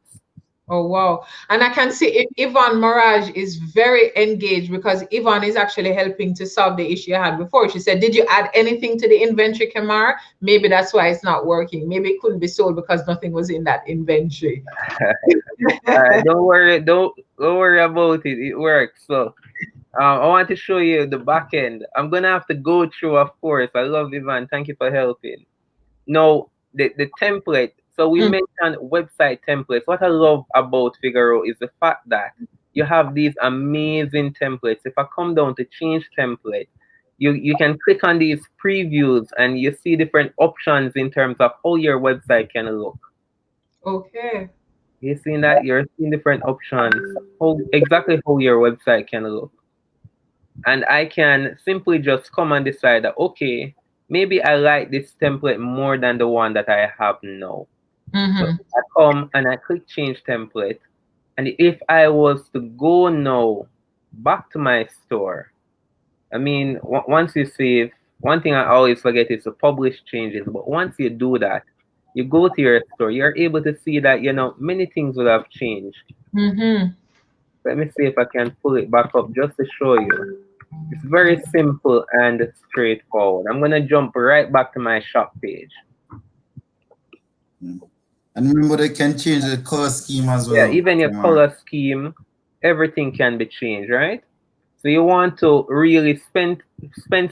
Oh, wow. And I can see Yvonne Mirage is very engaged because Yvonne is actually helping to solve the issue I had before. She said, did you add anything to the inventory, Kamara? Maybe that's why it's not working. Maybe it couldn't be sold because nothing was in that inventory. Don't worry about it. It works. So I want to show you the back end. I'm going to have to go through, of course. I love Yvonne. Thank you for helping. Now, the template. So we mentioned website templates. What I love about Figaro is the fact that you have these amazing templates. If I come down to change template, you can click on these previews and you see different options in terms of how your website can look. Okay. You seeing that? You're seeing different options, exactly how your website can look. And I can simply just come and decide that, okay, maybe I like this template more than the one that I have now. So I come and I click change template. And if I was to go now back to my store, I mean, once you save, one thing I always forget is to publish changes. But once you do that, you go to your store, you're able to see that, you know, many things will have changed. Let me see if I can pull it back up just to show you. It's very simple and straightforward. I'm going to jump right back to my shop page. And remember, they can change the color scheme as well. Yeah, even your color scheme, everything can be changed, right? So you want to really spend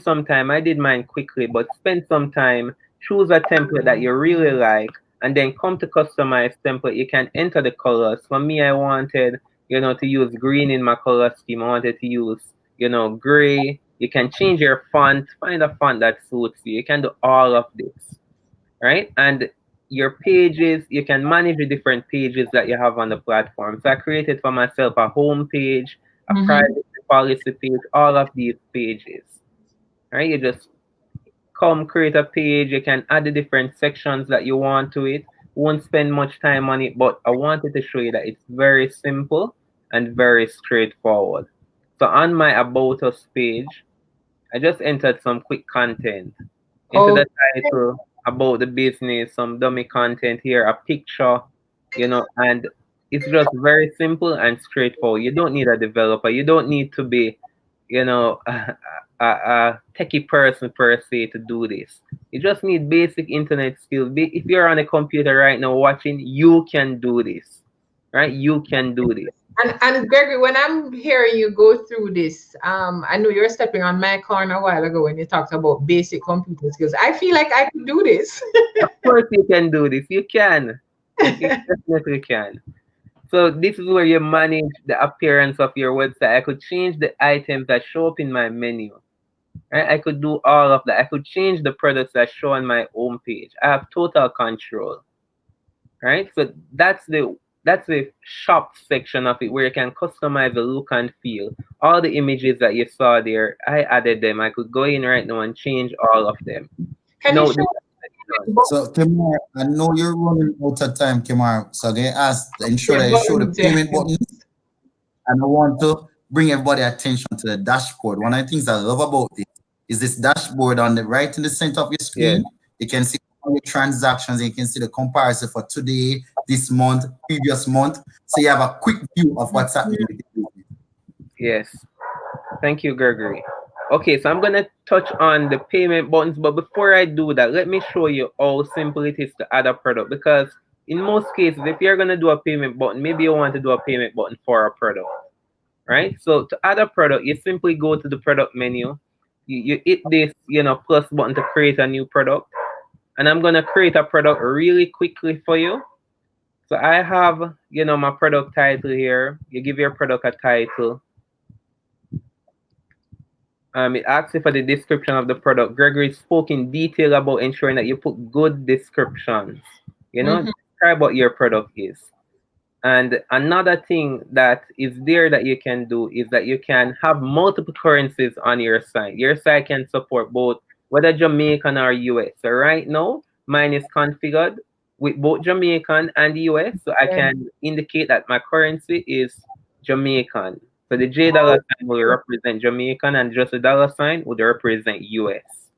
some time. I did mine quickly, but spend some time, choose a template that you really like, and then come to customize template. You can enter the colors. For me, I wanted, you know, to use green in my color scheme. I wanted to use, you know, gray. You can change your font, find a font that suits you. You can do all of this, right? And your pages, you can manage the different pages that you have on the platform. So I created for myself a home page, a private policy page, all of these pages, right? You just come create a page. You can add the different sections that you want to it. Won't spend much time on it, but I wanted to show you that it's very simple and very straightforward. So on my About Us page, I just entered some quick content into the title about the business, some dummy content here, a picture, you know, and it's just very simple and straightforward. You don't need a developer. You don't need to be, you know, a techie person per se to do this. You just need basic internet skills. If you're on a computer right now watching, you can do this, right? You can do this. And Gregory, when I'm hearing you go through this, I know you're stepping on my corner a while ago when you talked about basic computer skills. I feel like I could do this. Of course you can do this. You can. You definitely can. So this is where you manage the appearance of your website. I could change the items that show up in my menu. Right? I could do all of that. I could change the products that show on my home page. I have total control. Right? So that's the shop section of it where you can customize the look and feel. All the images that you saw there, I added them. I could go in right now and change all of them. Can you show So, Kemar, I know you're running out of time, Kemar. So, I'm going to ask, ensure that you show the payment button. And I want to bring everybody attention to the dashboard. One of the things I love about this is this dashboard on the right in the center of your screen. Yeah. You can see all your transactions. And you can see the comparison for today, this month, previous month. So you have a quick view of what's happening with the business. Yes. Thank you, Gregory. Okay, so I'm going to touch on the payment buttons, but before I do that, let me show you how simple it is to add a product, because in most cases, if you're going to do a payment button, maybe you want to do a payment button for a product, right? So to add a product, you simply go to the product menu, you hit this, you know, plus button to create a new product, and I'm going to create a product really quickly for you. So I have, you know, my product title here. You give your product a title. It asks you for the description of the product. Gregory spoke in detail about ensuring that you put good descriptions, you know, describe what your product is. And another thing that is there that you can do is that you can have multiple currencies on your site. Your site can support both, whether Jamaican or US. So right now, mine is configured with both Jamaican and US. So I can indicate that my currency is Jamaican. So the J dollar sign will represent Jamaican and just the dollar sign would represent US,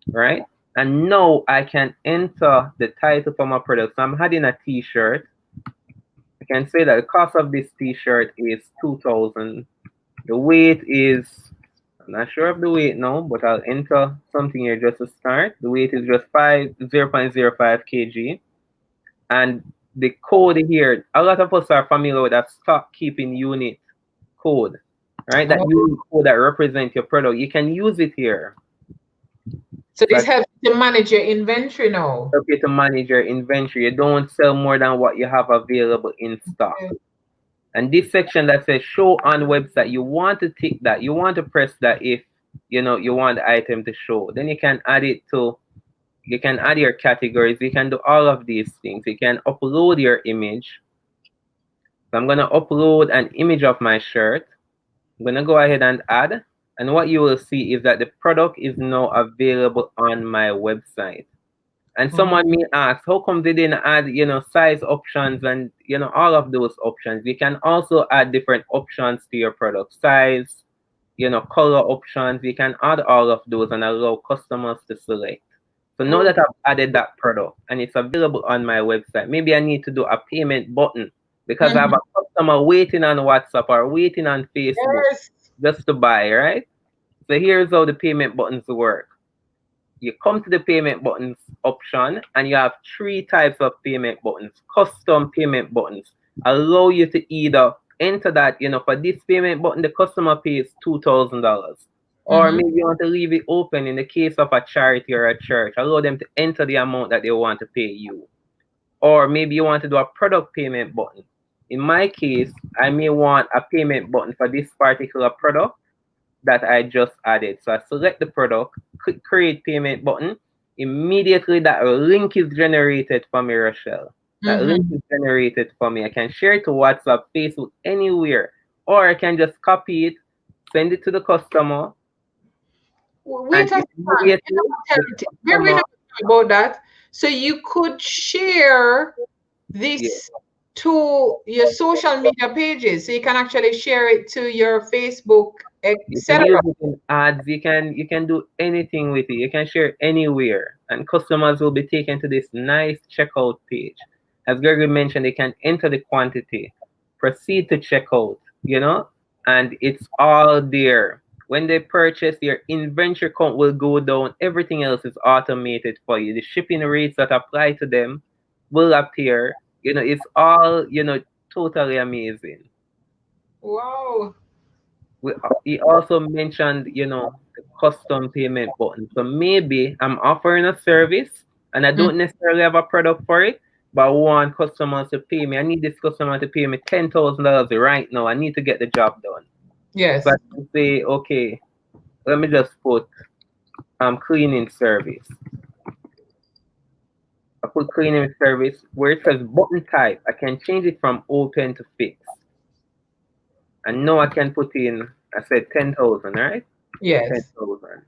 right? And now I can enter the title for my product. So I'm adding a t-shirt. I can say that the cost of this t-shirt is 2,000. The weight is, I'm not sure of the weight now, but I'll enter something here just to start. The weight is just 0.05 kg. And the code here, a lot of us are familiar with that stock keeping unit code, right? That unique code that represents your product. You can use it here. So this helps to manage your inventory now. Help you to manage your inventory. You don't sell more than what you have available in stock. And this section that says show on website, you want to tick that. You want to press that if you know you want the item to show. Then you can add it to, you can add your categories. You can do all of these things. You can upload your image. So I'm going to upload an image of my shirt. I'm going to go ahead and add. And what you will see is that the product is now available on my website. And someone may ask, how come they didn't add, size options and, all of those options? You can also add different options to your product size, color options. You can add all of those and allow customers to select. So now that I've added that product and it's available on my website, maybe I need to do a payment button because I have a customer waiting on WhatsApp or waiting on Facebook just to buy, right? So here's how the payment buttons work. You come to the payment buttons option and you have 3 types of payment buttons. Custom payment buttons allow you to either enter that, for this payment button, the customer pays $2,000. Or maybe you want to leave it open in the case of a charity or a church. Allow them to enter the amount that they want to pay you. Or maybe you want to do a product payment button. In my case, I may want a payment button for this particular product that I just added. So I select the product, click create payment button. Immediately that link is generated for me, Rochelle. That link is generated for me. I can share it to WhatsApp, Facebook, anywhere. Or I can just copy it, send it to the customer. Wait a second. We're about that. So you could share this to your social media pages. So you can actually share it to your Facebook, etc. You can use it in ads. You can do anything with it. You can share anywhere, and customers will be taken to this nice checkout page. As Gregory mentioned, they can enter the quantity, proceed to checkout, and it's all there. When they purchase, your inventory count will go down. Everything else is automated for you. The shipping rates that apply to them will appear. It's all, totally amazing. Wow. He also mentioned, the custom payment button. So maybe I'm offering a service and I don't necessarily have a product for it, but I want customers to pay me. I need this customer to pay me $10,000 right now. I need to get the job done. Yes. So I can say, okay, let me just put cleaning service. I put cleaning service where it says button type. I can change it from open to fix. And now I can put in, I said 10,000, right? Yes. 10,000.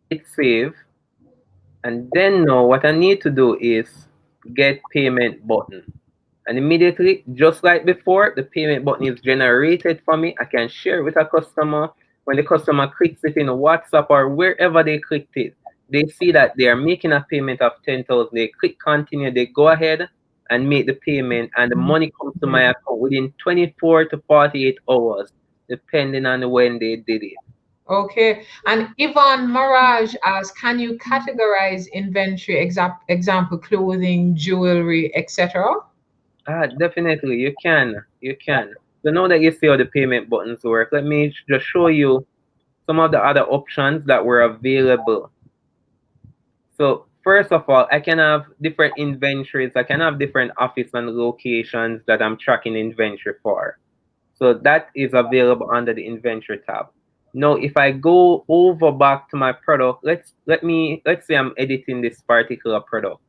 Hit save. And then now what I need to do is get payment button. And immediately, just like before, the payment button is generated for me. I can share it with a customer. When the customer clicks it in WhatsApp or wherever they clicked it, they see that they are making a payment of 10,000. They click continue, they go ahead and make the payment, and the money comes to my account within 24 to 48 hours, depending on when they did it. Okay. And Yvonne Mirage asks, can you categorize inventory, example, clothing, jewelry, etc.? Definitely, you can. So now that you see how the payment buttons work, let me just show you some of the other options that were available. So first of all, I can have different inventories. I can have different office and locations that I'm tracking inventory for. So that is available under the inventory tab. Now, if I go over back to my product, let's say I'm editing this particular product.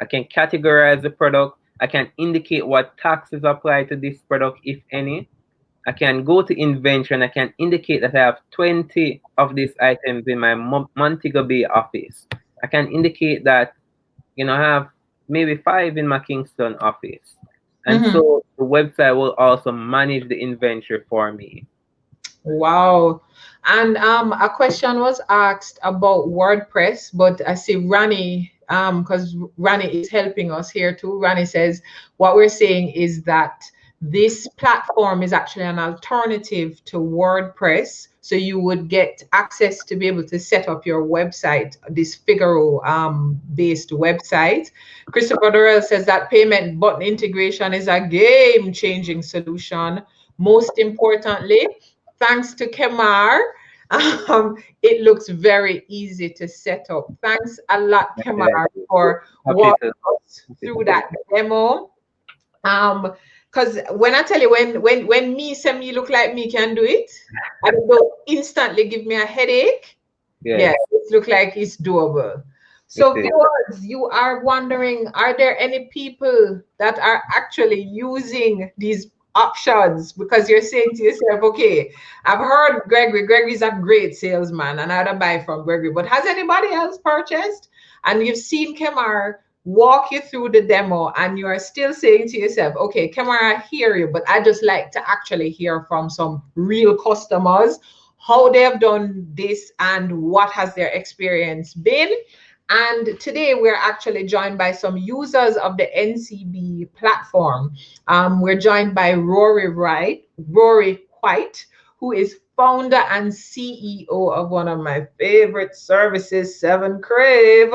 I can categorize the product. I can indicate what taxes apply to this product, if any. I can go to inventory and I can indicate that I have 20 of these items in my Montego Bay office. I can indicate that, I have maybe 5 in my Kingston office. And so the website will also manage the inventory for me. Wow. And a question was asked about WordPress, but I see Rani, because Rani is helping us here too. Rani says, what we're saying is that this platform is actually an alternative to WordPress. So you would get access to be able to set up your website, this Figaro based website. Christopher Durrell says that payment button integration is a game-changing solution. Most importantly, thanks to Kemar, it looks very easy to set up. Thanks a lot, Kemar, for walking us through that demo. Because when I tell you, when me say me look like me can do it, and it will instantly give me a headache. Yeah, it looks like it's doable. So viewers, you are wondering, are there any people that are actually using these options? Because you're saying to yourself, okay, I've heard Gregory's a great salesman and I'd buy from Gregory, but has anybody else purchased? and you've seen Kemar walk you through the demo, and you are still saying to yourself, okay, Kemar, I hear you, but I just like to actually hear from some real customers how they have done this and what has their experience been. And today we're actually joined by some users of the NCB platform. We're joined by Rory White, who is founder and CEO of one of my favorite services, 7 Crave.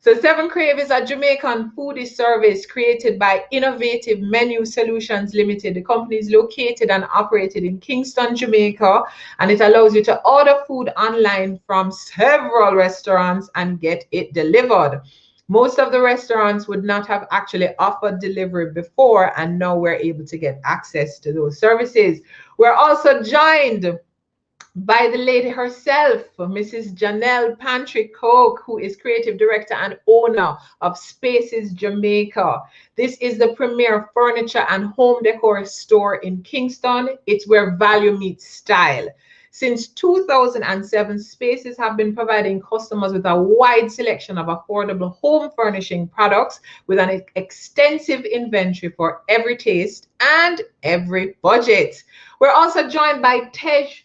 So 7 Crave is a Jamaican foodie service created by Innovative Menu Solutions Limited. The company is located and operated in Kingston, Jamaica, and it allows you to order food online from several restaurants and get it delivered. Most of the restaurants would not have actually offered delivery before, and now we're able to get access to those services. We're also joined by the lady herself, Mrs. Janelle Pantry Coke, who is creative director and owner of Spaces Jamaica. This is the premier furniture and home decor store in Kingston. It's where value meets style. Since 2007, Spaces have been providing customers with a wide selection of affordable home furnishing products with an extensive inventory for every taste and every budget. We're also joined by Tej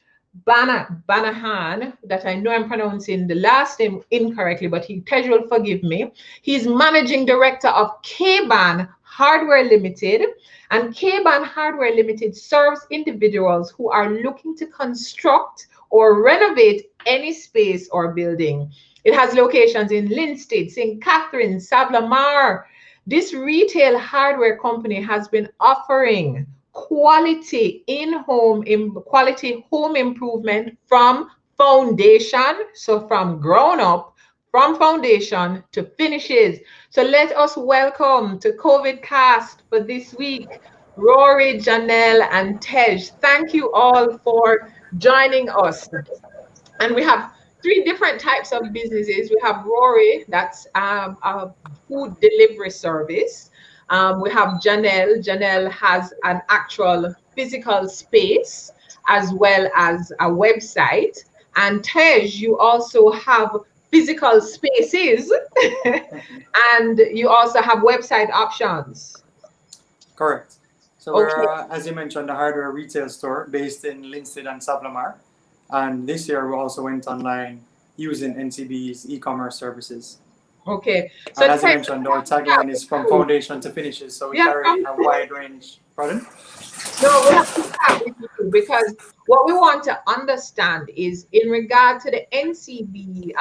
Banahan, that I know I'm pronouncing the last name incorrectly, but Tej will forgive me. He's managing director of K-Ban Hardware Limited, and K-Ban Hardware Limited serves individuals who are looking to construct or renovate any space or building. It has locations in Linstead, St. Catharines, Savlamar. This retail hardware company has been offering quality home improvement from foundation, so from ground up, from foundation to finishes. So let us welcome to COVIDcast for this week, Rory, Janelle, and Tej. Thank you all for joining us. And we have 3 different types of businesses. We have Rory, that's a food delivery service. We have Janelle. Janelle has an actual physical space as well as a website. And Tej, you also have physical spaces and you also have website options. Correct. So we're, as you mentioned, a hardware retail store based in Linstead and Savlamar. And this year we also went online using NCB's e-commerce services. Okay. So and as you mentioned, our tagline is from foundation to finishes. So we carry a wide range. Pardon? No, we have to start with you because what we want to understand is in regard to the NCB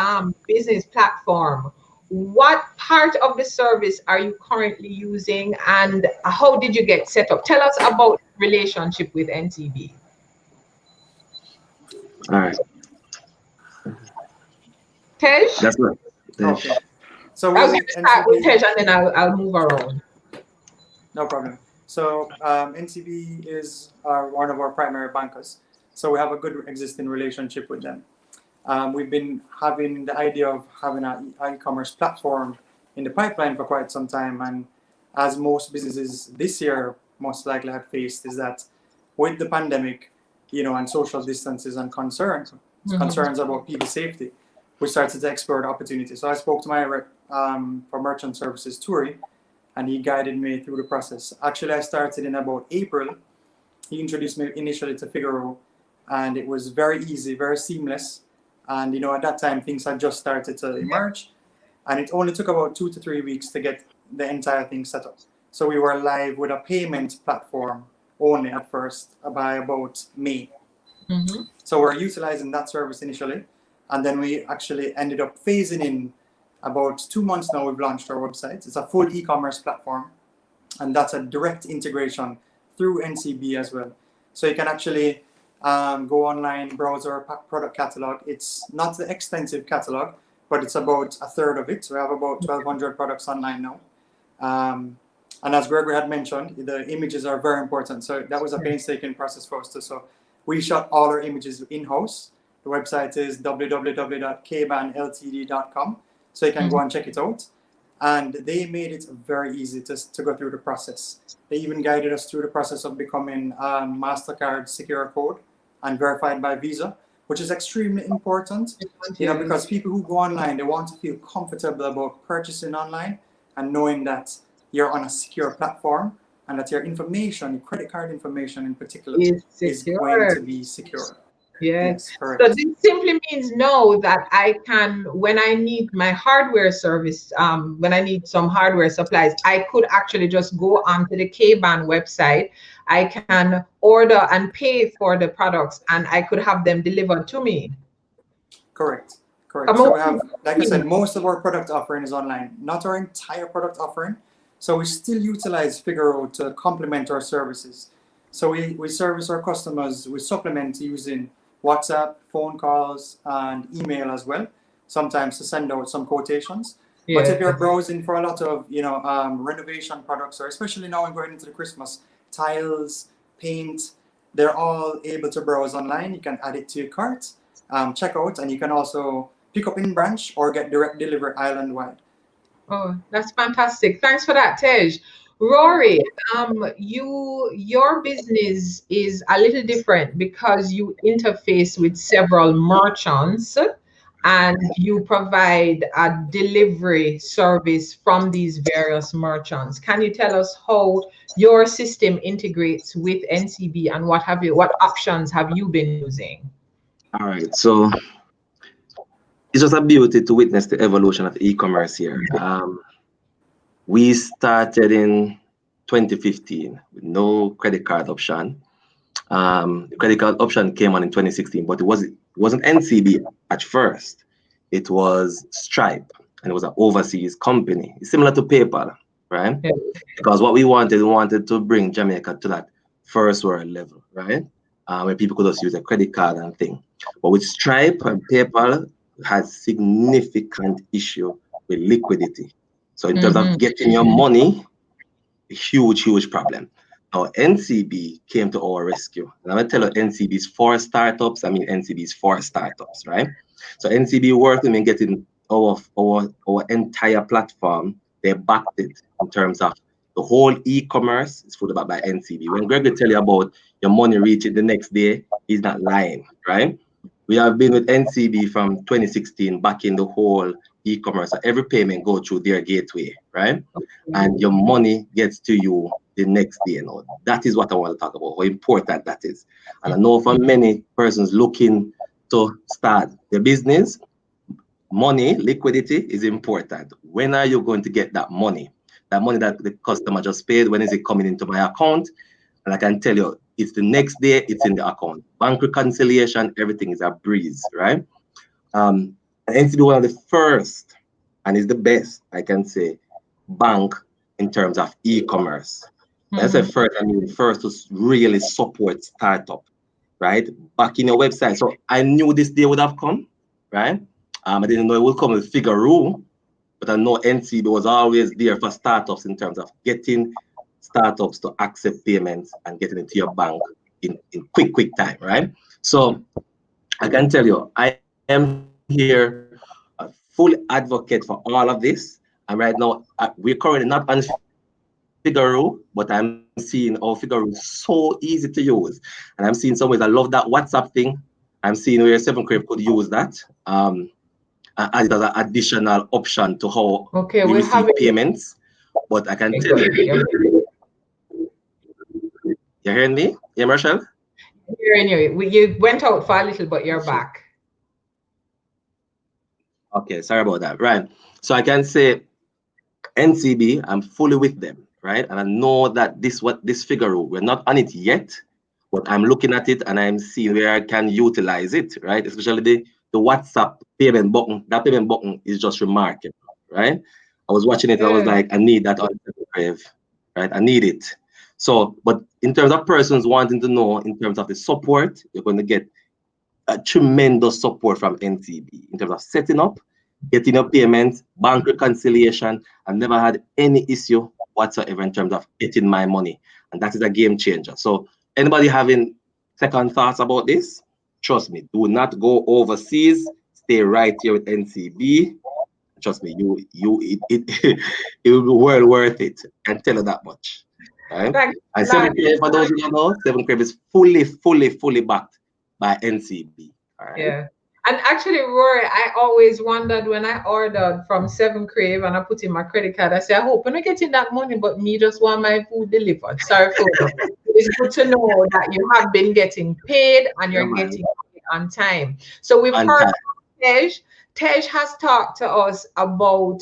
business platform, what part of the service are you currently using and how did you get set up? Tell us about the relationship with NCB. All right. Tej? That's right. Okay. So I was going to start with Tej and then I'll move around. No problem. So NCB is one of our primary bankers. So we have a good existing relationship with them. We've been having the idea of having an e-commerce platform in the pipeline for quite some time. And as most businesses this year most likely have faced is that with the pandemic, you know, and social distances and concerns about people's safety, we started to explore the opportunity. So I spoke to my rep for merchant services, Turi, and he guided me through the process. Actually, I started in about April. He introduced me initially to Figaro, and it was very easy, very seamless. And, you know, at that time, things had just started to emerge. And it only took about 2 to 3 weeks to get the entire thing set up. So we were live with a payment platform only at first by about May. So we're utilizing that service initially. And then we actually ended up phasing in about 2 months now. We've launched our website. It's a full e-commerce platform. And that's a direct integration through NCB as well. So you can actually go online, browse our product catalog. It's not the extensive catalog, but it's about a third of it. So we have about 1,200 products online now. And as Gregory had mentioned, the images are very important. So that was a painstaking process for us too. So we shot all our images in-house. The website is www.kbanltd.com. So you can go and check it out. And they made it very easy to go through the process. They even guided us through the process of becoming MasterCard secure code and verified by Visa. which is extremely important, because people who go online, they want to feel comfortable about purchasing online and knowing that you're on a secure platform and that your information, your credit card information in particular, is going to be secure. Yes, correct. So this simply means know that I can, when I need my hardware service, when I need some hardware supplies, I could actually just go onto the KBAN website. I can order and pay for the products, and I could have them delivered to me. Correct. So we have, like I said, most of our product offering is online, not our entire product offering. So we still utilize Figaro to complement our services. So we service our customers, we supplement using WhatsApp, phone calls, and email as well, sometimes to send out some quotations. But if you're browsing for a lot of renovation products, or especially now when going into the Christmas, tiles, paint, they're all able to browse online. You can add it to your cart, check out, and you can also pick up in branch or get direct delivery island-wide. Oh, that's fantastic. Thanks for that, Tej. Rory, your business is a little different because you interface with several merchants and you provide a delivery service from these various merchants. Can you tell us how your system integrates with NCB and what options have you been using? All right, so it's just a beauty to witness the evolution of e-commerce here. We started in 2015 with no credit card option. The credit card option came on in 2016, but it wasn't NCB at first. It was Stripe, and it was an overseas company. It's similar to PayPal, right? Yeah. Because what we wanted to bring Jamaica to that first world level, right? Where people could just use a credit card and thing. But with Stripe and PayPal, has significant issue with liquidity. So in terms of getting your money, a huge problem. Now NCB came to our rescue. And I'm gonna tell you, NCB is for startups. I mean, NCB is for startups, right? So NCB worked with me getting our entire platform. They backed it in terms of the whole e-commerce is fully backed by NCB. When Greg will tell you about your money reaching the next day, he's not lying, right? We have been with NCB from 2016, backing the whole e-commerce. So every payment go through their gateway, right? And your money gets to you the next day. That is what I want to talk about, how important that is. And I know for many persons looking to start their business, money, liquidity is important. When are you going to get that money? That money that the customer just paid, when is it coming into my account? And I can tell you, it's the next day, it's in the account. Bank reconciliation, everything is a breeze, right? NCB one of the first, and is the best, I can say, bank in terms of e-commerce. That's the first, I mean, first to really support startup, right? Back in your website. So I knew this day would have come, right? I didn't know it would come with Figaro, but I know NCB was always there for startups in terms of getting startups to accept payments and getting into your bank in quick time, right? So I can tell you, I am here a full advocate for all of this. And right now, we're currently not on Figaro, but I'm seeing our Figaro is so easy to use. And I'm seeing some ways I love that WhatsApp thing. I'm seeing where 7Crave could use that as an additional option to how we receive payments. But I can tell you, you hearing me? Yeah, Marshall? Hearing you. You went out for a little, but you're back. Okay, sorry about that. Right. So I can say NCB, I'm fully with them, right? And I know that this Figaro, we're not on it yet, but I'm looking at it and I'm seeing where I can utilize it, right? Especially the WhatsApp payment button. That payment button is just remarkable, right? I was watching it and I was like, I need that on Crave, right? I need it. So, but in terms of persons wanting to know, in terms of the support, you're going to get a tremendous support from NCB in terms of setting up, getting your payments, bank reconciliation. I've never had any issue whatsoever in terms of getting my money. And that is a game changer. So anybody having second thoughts about this, trust me, do not go overseas. Stay right here with NCB. Trust me, it will be well worth it. I can tell you that much. Right? And 7Crave, for those who don't know, 7Crave is fully backed by NCB. All right. Yeah. And actually, Rory, I always wondered when I ordered from 7 Crave and I put in my credit card, I said, I hope I'm not getting that money, but me just want my food delivered. Sorry for that. It's good to know that you have been getting paid and you're getting paid on time. So we've heard from Tej. Tej has talked to us about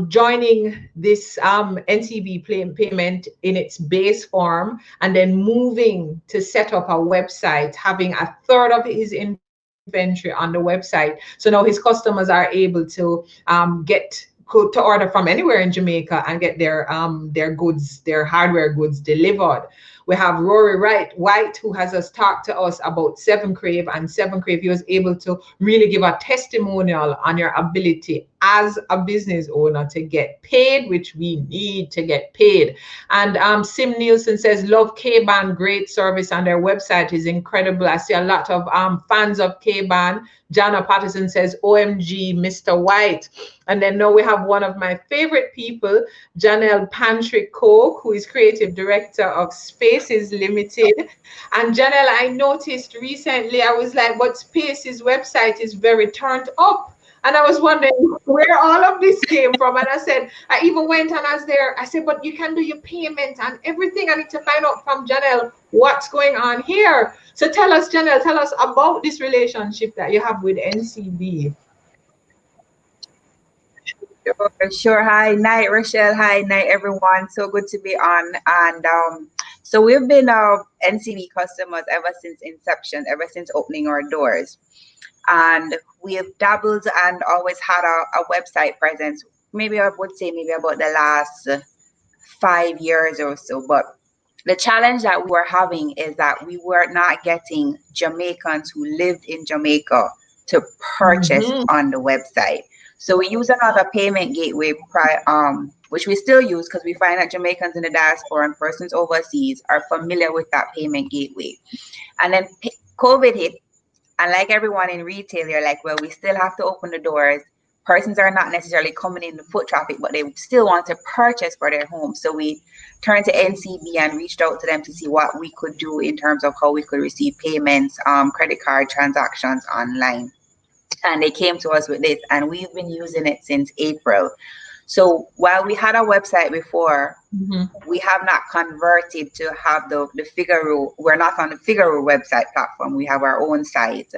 joining this NCB payment in its base form and then moving to set up a website, having a third of his inventory on the website. So now his customers are able to to order from anywhere in Jamaica and get their goods, their hardware goods delivered. We have Rory White, who has talked to us about 7 Crave, and 7 Crave, he was able to really give a testimonial on your ability as a business owner to get paid, which we need to get paid. And Sim Nielsen says, love K-Ban, great service, and their website is incredible. I see a lot of fans of K-Ban. Jana Patterson says, OMG, Mr. White. And then now we have one of my favorite people, Janelle Pantry Coke, who is creative director of Spaces Limited. And Janelle, I noticed recently, I was like, but Spaces website is very turned up. And I was wondering where all of this came from. And I said, I even went and I was there. I said, but you can do your payment and everything. I need to find out from Janelle what's going on here. So tell us, Janelle, tell us about this relationship that you have with NCB. Sure. Hi, night, Rochelle. Hi, night, everyone. So good to be on. And so we've been NCB customers ever since inception, ever since opening our doors. And we have dabbled and always had a website presence. Maybe I would say maybe about the last 5 years or so. But the challenge that we were having is that we were not getting Jamaicans who lived in Jamaica to purchase on the website. So we use another payment gateway, which we still use because we find that Jamaicans in the diaspora and persons overseas are familiar with that payment gateway. And then COVID hit. And like everyone in retail, you're like, well, we still have to open the doors. Persons are not necessarily coming in the foot traffic, but they still want to purchase for their home. So we turned to NCB and reached out to them to see what we could do in terms of how we could receive payments, credit card transactions online. And they came to us with this, and we've been using it since April. So while we had a website before, we have not converted to have the Figaro. We're not on the Figaro website platform. We have our own site.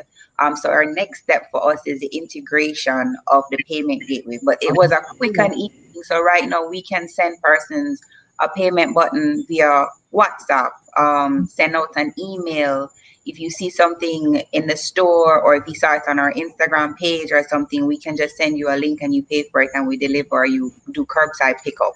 So our next step for us is the integration of the payment gateway. But it was a quick and easy. So right now we can send persons a payment button via WhatsApp, send out an email. If you see something in the store or if you saw it on our Instagram page or something, we can just send you a link and you pay for it and we deliver, you do curbside pickup.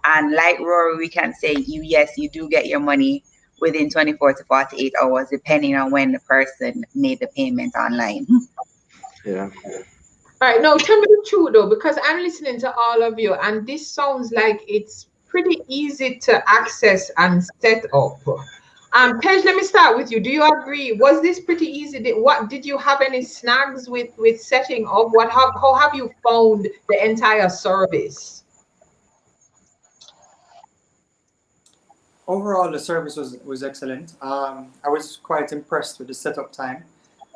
And like Rory, we can say, yes, you do get your money within 24 to 48 hours, depending on when the person made the payment online. Yeah. All right, now tell me the truth though, because I'm listening to all of you and this sounds like it's pretty easy to access and set up. Tej, let me start with you. Do you agree? Was this pretty easy? Did you have any snags with setting up? How have you found the entire service? Overall, the service was excellent. I was quite impressed with the setup time.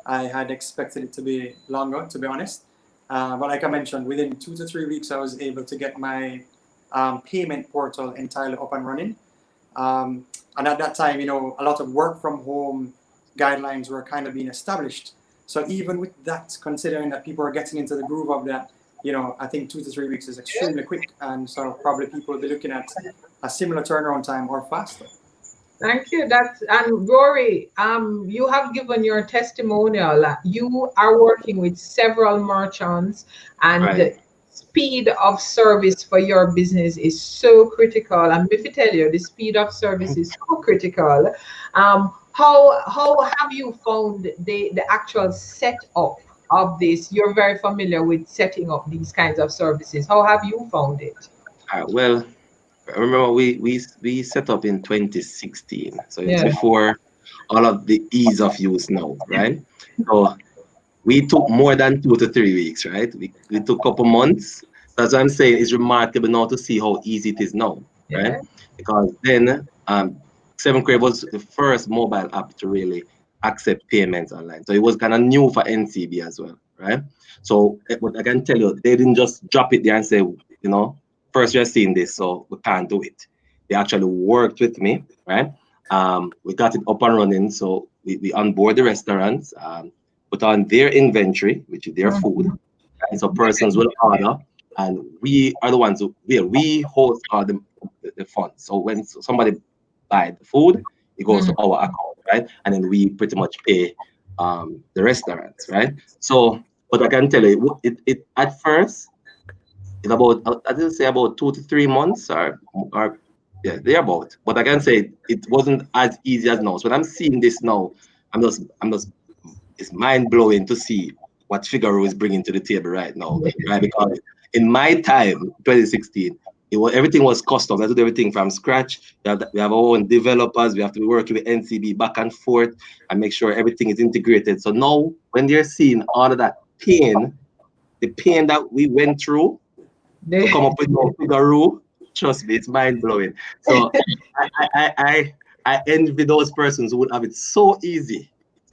I had expected it to be longer, to be honest. But like I mentioned, within 2 to 3 weeks, I was able to get my payment portal entirely up and running. And at that time, a lot of work from home guidelines were kind of being established. So even with that, considering that people are getting into the groove of that, I think 2 to 3 weeks is extremely quick. And so probably people will be looking at a similar turnaround time or faster. Thank you. And Rory, you have given your testimonial. You are working with several merchants and the speed of service for your business is so critical. And if I tell you, the speed of service is so critical. How have you found the actual setup of this? You're very familiar with setting up these kinds of services. How have you found it? Well, remember we set up in 2016, so it's before all of the ease of use now, right? So we took more than 2 to 3 weeks, right? We took a couple months. That's what I'm saying. It's remarkable now to see how easy it is now, right? Because then 7 Crave was the first mobile app to really accept payments online. So it was kind of new for NCB as well, right? So but I can tell you, they didn't just drop it there and say, you know, first we're seeing this, so we can't do it. They actually worked with me, right? We got it up and running, so we onboard the restaurants, put on their inventory, which is their food, and so persons will order, and we are the ones we host all the funds. So when somebody buys the food, it goes to our account, right? And then we pretty much pay the restaurants, right? So, but I can tell you, it at first, it's about, I didn't say about 2 to 3 months or yeah, they're about. But I can say it wasn't as easy as now. So when I'm seeing this now, I'm just, it's mind blowing to see what Figaro is bringing to the table right now, right? Because in my time, 2016, everything was custom. I did everything from scratch. We have our own developers. We have to be working with NCB back and forth and make sure everything is integrated. So now, when they're seeing all of that pain, the pain that we went through to come up with no Figaro, trust me, it's mind blowing. So I envy those persons who would have it so easy,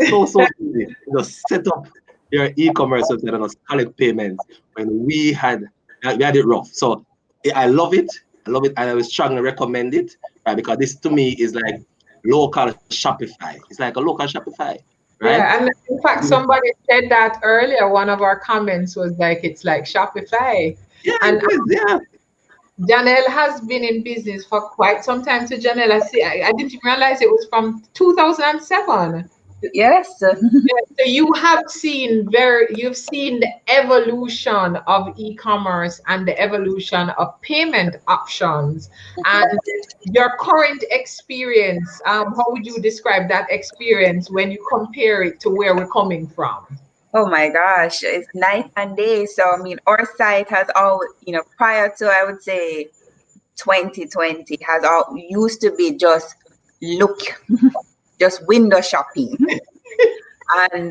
so easy. Just set up their e-commerce website and just collect payments when we had it rough. So I love it. And I would strongly recommend it, right? Because this to me is like local Shopify. It's like a local Shopify, right? Yeah, and in fact, somebody said that earlier. One of our comments was like, it's like Shopify. Yeah, and yeah. Janelle has been in business for quite some time. So Janelle, I didn't even realize it was from 2007. Yes. So you've seen the evolution of e-commerce and the evolution of payment options, and your current experience. How would you describe that experience when you compare it to where we're coming from? Oh my gosh, it's night and day. So I mean, our site has all, prior to, I would say, 2020 has all used to be just just window shopping. And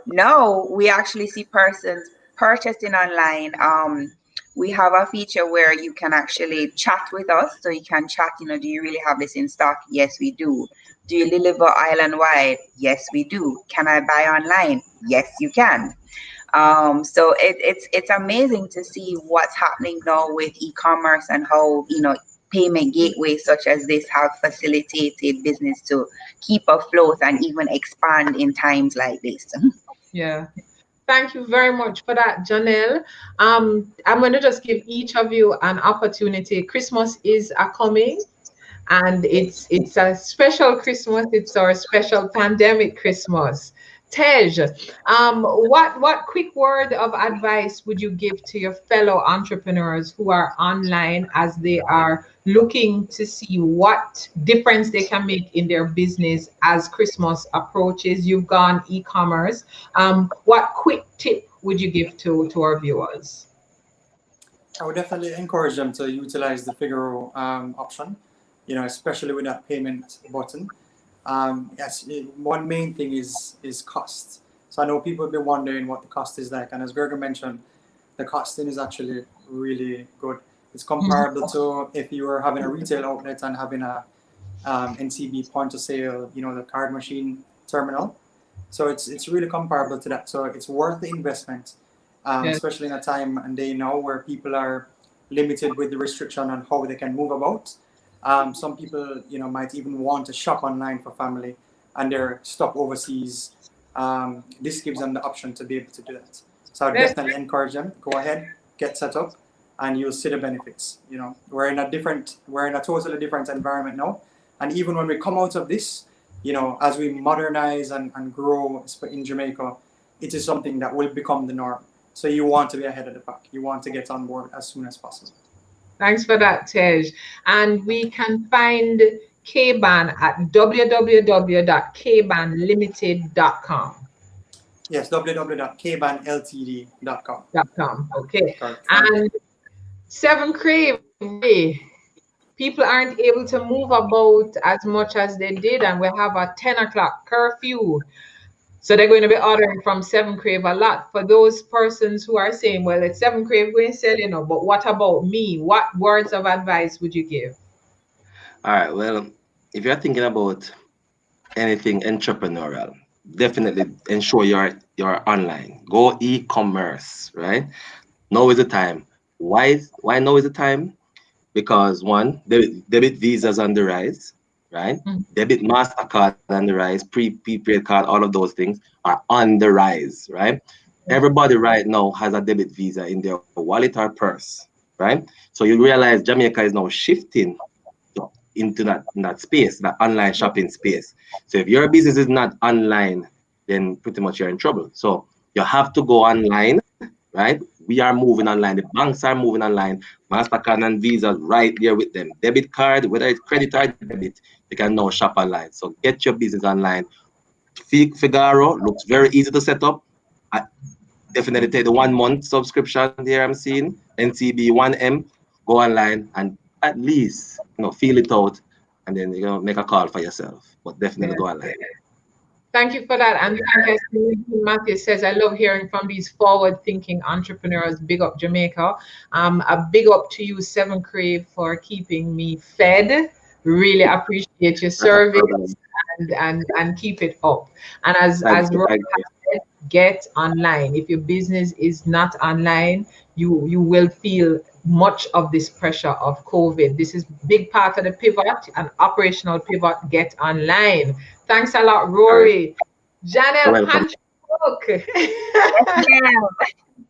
now we actually see persons purchasing online. We have a feature where you can actually chat with us. So you can chat, do you really have this in stock? Yes, we do. Do you deliver island wide? Yes, we do. Can I buy online? Yes, you can. So it's amazing to see what's happening now with e-commerce and how, payment gateways such as this have facilitated business to keep afloat and even expand in times like this. Yeah. Thank you very much for that, Janelle. I'm going to just give each of you an opportunity. Christmas is coming, and it's a special Christmas. It's our special pandemic Christmas. Tej, what quick word of advice would you give to your fellow entrepreneurs who are online as they are looking to see what difference they can make in their business as Christmas approaches? You've gone e-commerce. What quick tip would you give to our viewers? I would definitely encourage them to utilize the Figaro option, especially with that payment button. Yes, one main thing is cost. So I know people have been wondering what the cost is like, and as Gregor mentioned, the costing is actually really good. It's comparable to if you were having a retail outlet and having a NCB point of sale, the card machine terminal. So it's really comparable to that. So it's worth the investment, especially in a time and day now where people are limited with the restriction on how they can move about. Some people, might even want to shop online for family and they're stuck overseas. This gives them the option to be able to do that. So I would definitely encourage them, go ahead, get set up, and you'll see the benefits. We're in a totally different environment now. And even when we come out of this, as we modernize and grow in Jamaica, it is something that will become the norm. So you want to be ahead of the pack. You want to get on board as soon as possible. Thanks for that, Tej. And we can find K-Ban at www.kbanlimited.com. Yes, www.kbanltd.com. Okay. And 7 Crave, people aren't able to move about as much as they did, and we have a 10 o'clock curfew. So they're going to be ordering from 7 Crave a lot. For those persons who are saying, well, it's 7 Crave going to sell, but what about me? What words of advice would you give? All right. Well, if you're thinking about anything entrepreneurial, definitely ensure you're online. Go e-commerce, right? Now is the time. Why now is the time? Because one, debit visas on the rise, right? Mhm. Debit MasterCard on the rise, prepaid card, all of those things are on the rise, right? Everybody right now has a debit visa in their wallet or purse, right? So you realize Jamaica is now shifting into that space, that online shopping space. So if your business is not online, then pretty much you're in trouble. So you have to go online, right? We are moving online. The banks are moving online. MasterCard and Visa right there with them. Debit card, whether it's credit or debit, you can now shop online. So get your business online. Figaro looks very easy to set up. I definitely take the 1 month subscription there I'm seeing. NCB 1M. Go online and at least feel it out, and then make a call for yourself. But definitely Yeah. go online. Thank you for that. And thank you. Matthew says, I love hearing from these forward-thinking entrepreneurs. Big up Jamaica. A big up to you, Seven Crave, for keeping me fed. Really appreciate your service and keep it up. And as Rob Thank has said, get online. If your business is not online, you will feel much of this pressure of COVID. This is big part of the pivot, an operational pivot. Get online. Thanks a lot, Rory. You're Janelle welcome. Punch Cook.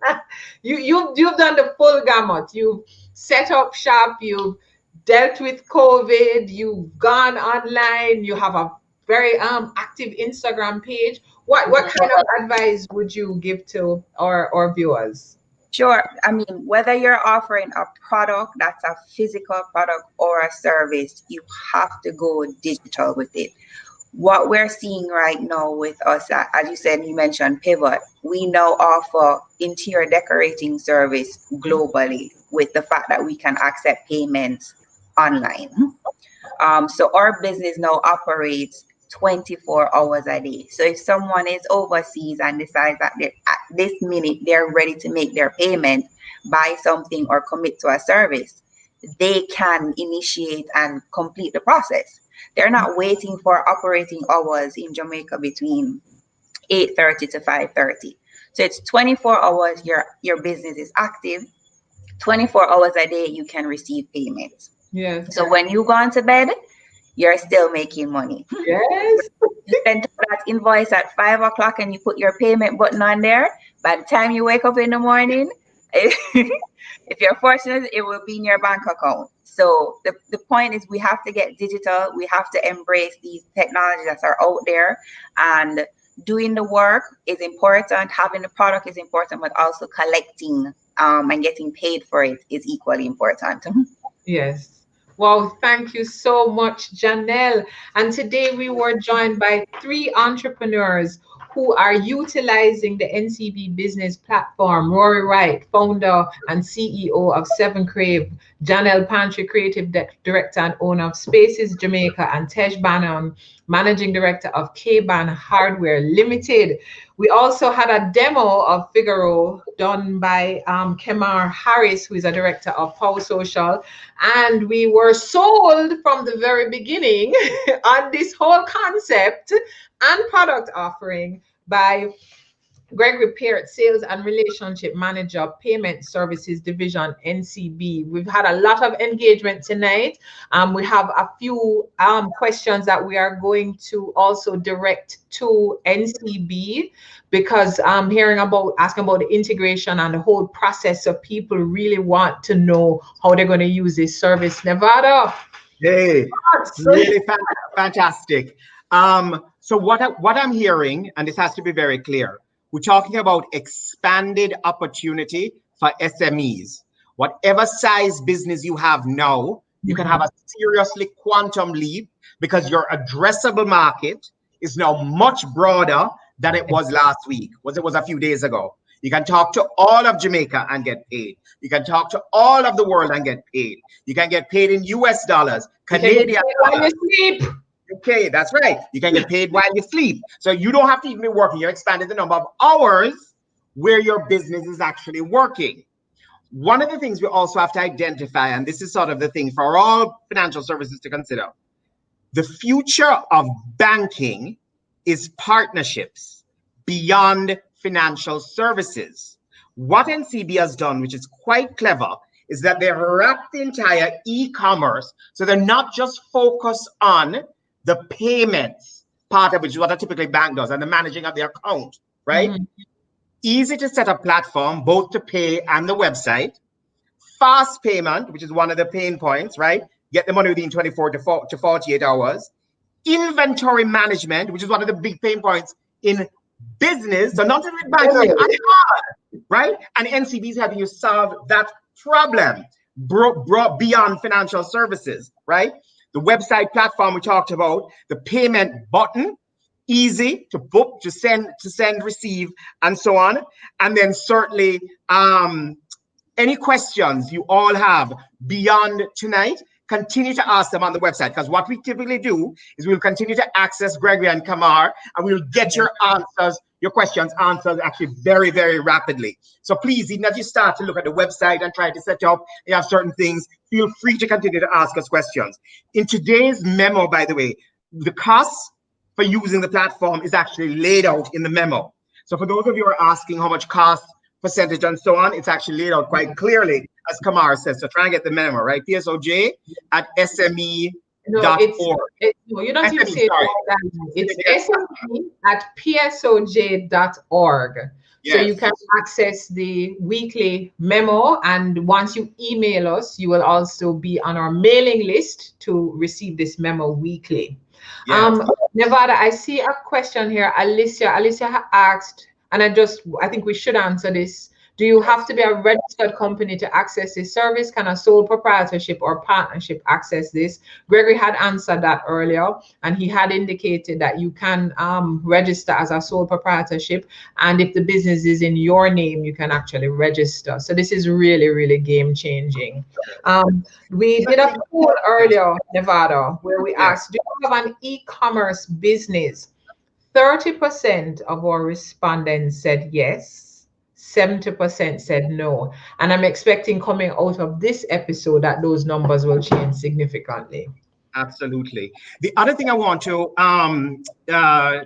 Yeah. You've done the full gamut. You've set up shop, you've dealt with COVID, you've gone online, you have a very active Instagram page. What kind of advice would you give to our viewers? Sure. I mean, whether you're offering a product that's a physical product or a service, you have to go digital with it. What we're seeing right now with us, as you said, you mentioned Pivot, we now offer interior decorating service globally with the fact that we can accept payments online. So our business now operates 24 hours a day. So if someone is overseas and decides that at this minute they're ready to make their payment, buy something or commit to a service, they can initiate and complete the process. They're not waiting for operating hours in Jamaica between 8:30 to 5:30. So it's 24 hours your business is active. 24 hours a day you can receive payments. Yes. So when you go on to bed, you're still making money. Yes. You send that invoice at 5 o'clock and you put your payment button on there. By the time you wake up in the morning, if you're fortunate, it will be in your bank account. So the point is we have to get digital. We have to embrace these technologies that are out there, and doing the work is important. Having the product is important, but also collecting and getting paid for it is equally important. Yes. Wow, thank you so much, Janelle. And today we were joined by 3 entrepreneurs who are utilizing the NCB business platform. Rory Wright, founder and CEO of Seven Crave, Janelle Pantry, creative director and owner of Spaces Jamaica, and Tej Bannon, managing director of K-Ban Hardware Limited. We also had a demo of Figaro done by Kemar Harris, who is a director of Power Social. And we were sold from the very beginning on this whole concept and product offering by Gregory Peart, Sales and Relationship Manager, Payment Services Division, NCB. We've had a lot of engagement tonight. We have a few questions that we are going to also direct to NCB, because asking about the integration and the whole process, so people really want to know how they're going to use this service. Nevada. Hey, really fantastic. So what I'm hearing, and this has to be very clear, we're talking about expanded opportunity for SMEs. Whatever size business you have now, you can have a seriously quantum leap, because your addressable market is now much broader than it was last week, it was a few days ago. You can talk to all of Jamaica and get paid. You can talk to all of the world and get paid. You can get paid in US dollars, Canadian dollars. Okay, that's right. You can get paid while you sleep. So you don't have to even be working. You're expanding the number of hours where your business is actually working. One of the things we also have to identify, and this is sort of the thing for all financial services to consider, the future of banking is partnerships beyond financial services. What NCB has done, which is quite clever, is that they've wrapped the entire e-commerce, so they're not just focused on the payments part of which is what a typically bank does, and the managing of the account, right? Easy to set up platform, both to pay and the website. Fast payment, which is one of the pain points, right? Get the money within 24 to 48 hours. Inventory management, which is one of the big pain points in business. So not only banks, right? And NCB is helping you solve that problem brought beyond financial services, right? The website platform we talked about, the payment button, easy to book, to send, receive, and so on. And then certainly any questions you all have beyond tonight, continue to ask them on the website, because what we typically do is we'll continue to access Gregory and Kamar, and we'll get your answers, your questions answered actually very, very rapidly. So please, even as you start to look at the website and try to set up, you have certain things, feel free to continue to ask us questions. In today's memo, by the way, the costs for using the platform is actually laid out in the memo. So for those of you who are asking how much cost, percentage, and so on, it's actually laid out quite clearly, as Kamar says. So try and get the memo, right? PSOJ at SME.org. No, you don't even say it like that. It's SME at PSOJ.org. Yes. So you can access the weekly memo, and once you email us, you will also be on our mailing list to receive this memo weekly. Yes. Nevada, I see a question here. Alicia asked, and I think we should answer this. Do you have to be a registered company to access this service? Can a sole proprietorship or partnership access this? Gregory had answered that earlier, and he had indicated that you can register as a sole proprietorship, and if the business is in your name, you can actually register. So this is really, really game changing. We did a poll earlier, Nevada, where we asked, do you have an e-commerce business? 30% of our respondents said yes. 70% said no. And I'm expecting coming out of this episode that those numbers will change significantly. Absolutely. The other thing I want to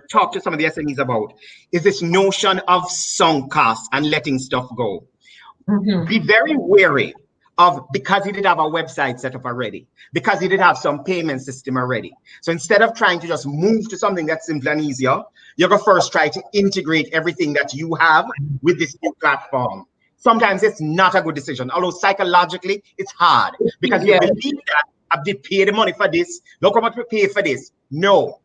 talk to some of the SMEs about is this notion of sunk costs and letting stuff go. Be very wary of, because you did have a website set up already, because you did have some payment system already. So instead of trying to just move to something that's simpler and easier, you're going to first try to integrate everything that you have with this new platform. Sometimes it's not a good decision, although psychologically it's hard, because you believe that I did pay the money for this, look how much we pay for this. No,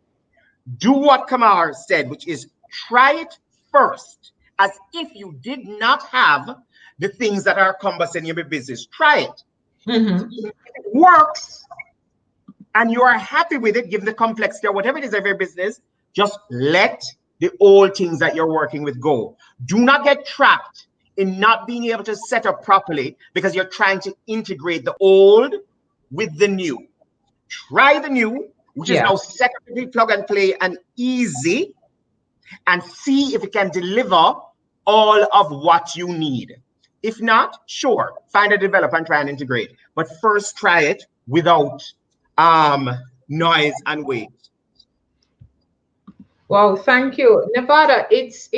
do what Kamar said, which is try it first, as if you did not have the things that are cumbersome in your business. Try it. If it works and you are happy with it, given the complexity or whatever it is of your business, just let the old things that you're working with go. Do not get trapped in not being able to set up properly because you're trying to integrate the old with the new. Try the new, which is now secondary, plug and play and easy, and see if it can deliver all of what you need. If not, sure, find a developer and try and integrate. But first try it without noise and weight. Wow, thank you, Nevada. It's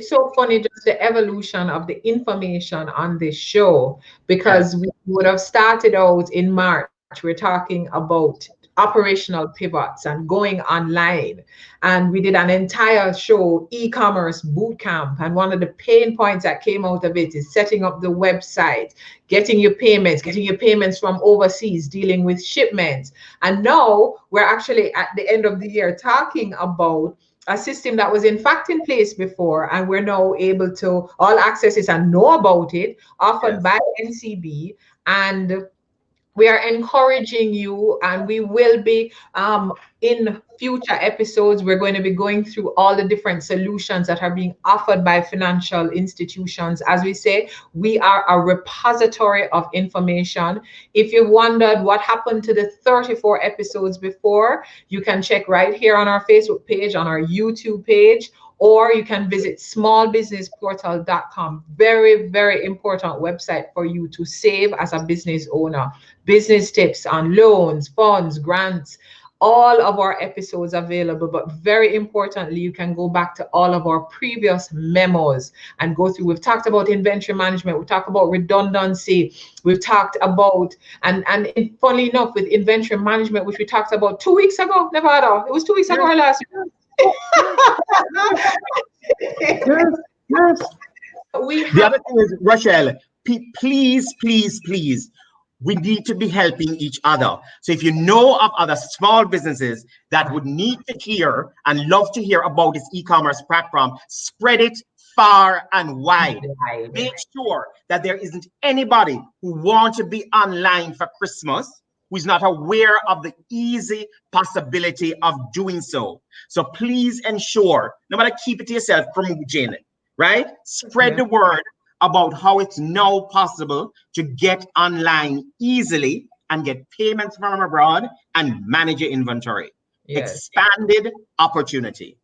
so funny, just the evolution of the information on this show, because we would have started out in March. We're talking about operational pivots and going online, and we did an entire show, e-commerce bootcamp, and one of the pain points that came out of it is setting up the website, getting your payments from overseas, dealing with shipments. And now we're actually at the end of the year talking about a system that was in fact in place before, and we're now able to all access it and know about it, offered by NCB. And we are encouraging you, and we will be in future episodes, we're going to be going through all the different solutions that are being offered by financial institutions. As we say, we are a repository of information. If you wondered what happened to the 34 episodes before, you can check right here on our Facebook page, on our YouTube page, or you can visit smallbusinessportal.com. Very, very important website for you to save as a business owner. Business tips on loans, funds, grants, all of our episodes available, but very importantly, you can go back to all of our previous memos and go through. We've talked about inventory management, we've talked about redundancy, we've talked about, and funnily enough, with inventory management, which we talked about 2 weeks ago, Nevada, it was 2 weeks ago or last week. Yes. The other thing is, Rochelle, please, we need to be helping each other. So if you know of other small businesses that would need to hear and love to hear about this e-commerce platform, spread it far and wide. Make sure that there isn't anybody who wants to be online for Christmas who is not aware of the easy possibility of doing so. So please ensure, no matter, keep it to yourself, promoting, right? Spread the word about how it's now possible to get online easily and get payments from abroad and manage your inventory. Expanded opportunity.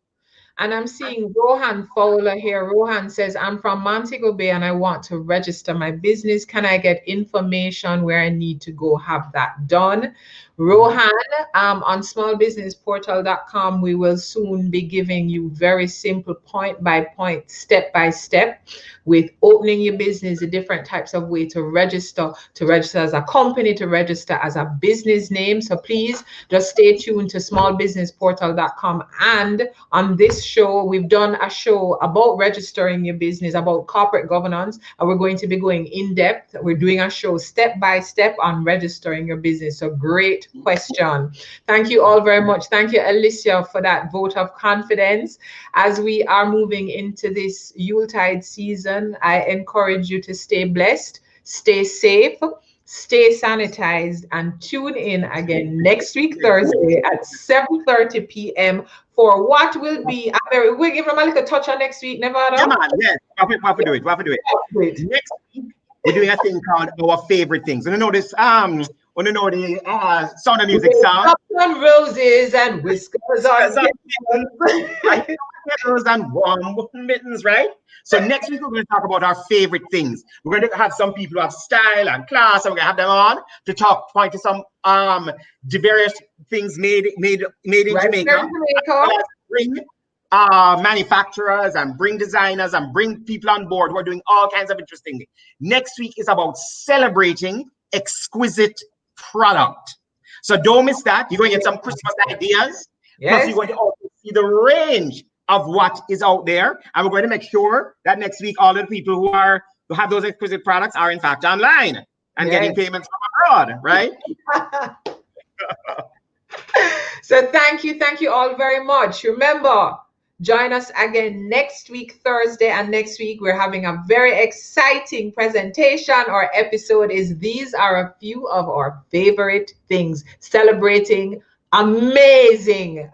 And I'm seeing Rohan Fowler here. Rohan says, I'm from Montego Bay and I want to register my business. Can I get information where I need to go have that done? Rohan, on smallbusinessportal.com, we will soon be giving you very simple point-by-point, step-by-step with opening your business, the different types of way to register as a company, to register as a business name. So please just stay tuned to smallbusinessportal.com. And on this show, we've done a show about registering your business, about corporate governance, and we're going to be going in depth. We're doing a show step-by-step on registering your business. So great question. Thank you all very much. Thank you, Alicia, for that vote of confidence. As we are moving into this Yuletide season, I encourage you to stay blessed, stay safe, stay sanitized, and tune in again next week, Thursday at 7:30 p.m. for what will be, we'll give them a little touch on next week, Nevada. Come on, yes. What we do it. Next week, we're doing a thing called our favorite things. And you know this, want to know the Sound of Music sound? Some roses and whiskers on kittens and warm mittens, right? So next week we're going to talk about our favorite things. We're going to have some people who have style and class, and we're going to have them on to point to some the various things made in Jamaica. Bring manufacturers and bring designers and bring people on board who are doing all kinds of interesting things. Next week is about celebrating exquisite product. So don't miss that. You're going to get some Christmas ideas. Plus you're going to also see the range of what is out there. And we're going to make sure that next week all the people who have those exquisite products are in fact online and getting payments from abroad, right? So thank you all very much. Remember, join us again next week, Thursday, and next week we're having a very exciting presentation. Our episode is These Are a Few of Our Favorite Things, celebrating amazing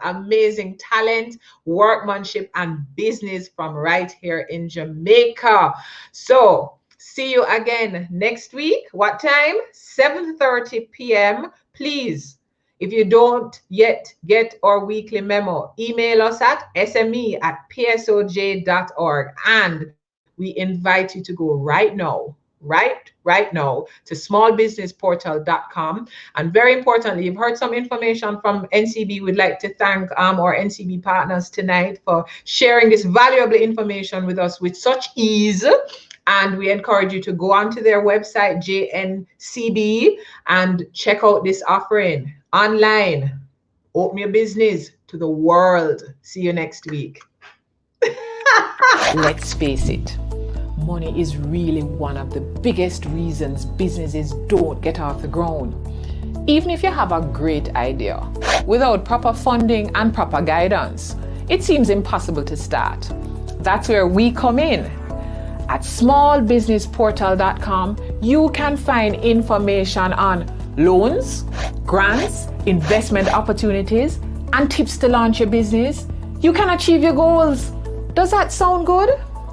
talent, workmanship, and business from right here in Jamaica. So see you again next week. What time? 7:30 p.m. Please, if you don't yet get our weekly memo, email us at sme@psoj.org. And we invite you to go right now to smallbusinessportal.com. And very importantly, you've heard some information from NCB. We'd like to thank our NCB partners tonight for sharing this valuable information with us with such ease. And we encourage you to go onto their website, JNCB, and check out this offering online. Open your business to the world. See you next week. Let's face it, money is really one of the biggest reasons businesses don't get off the ground. Even if you have a great idea, without proper funding and proper guidance, it seems impossible to start. That's where we come in. At smallbusinessportal.com, you can find information on loans, grants, investment opportunities, and tips to launch your business. You can achieve your goals. Does that sound good?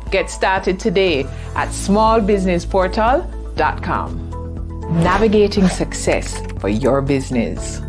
Get started today at smallbusinessportal.com. Navigating success for your business.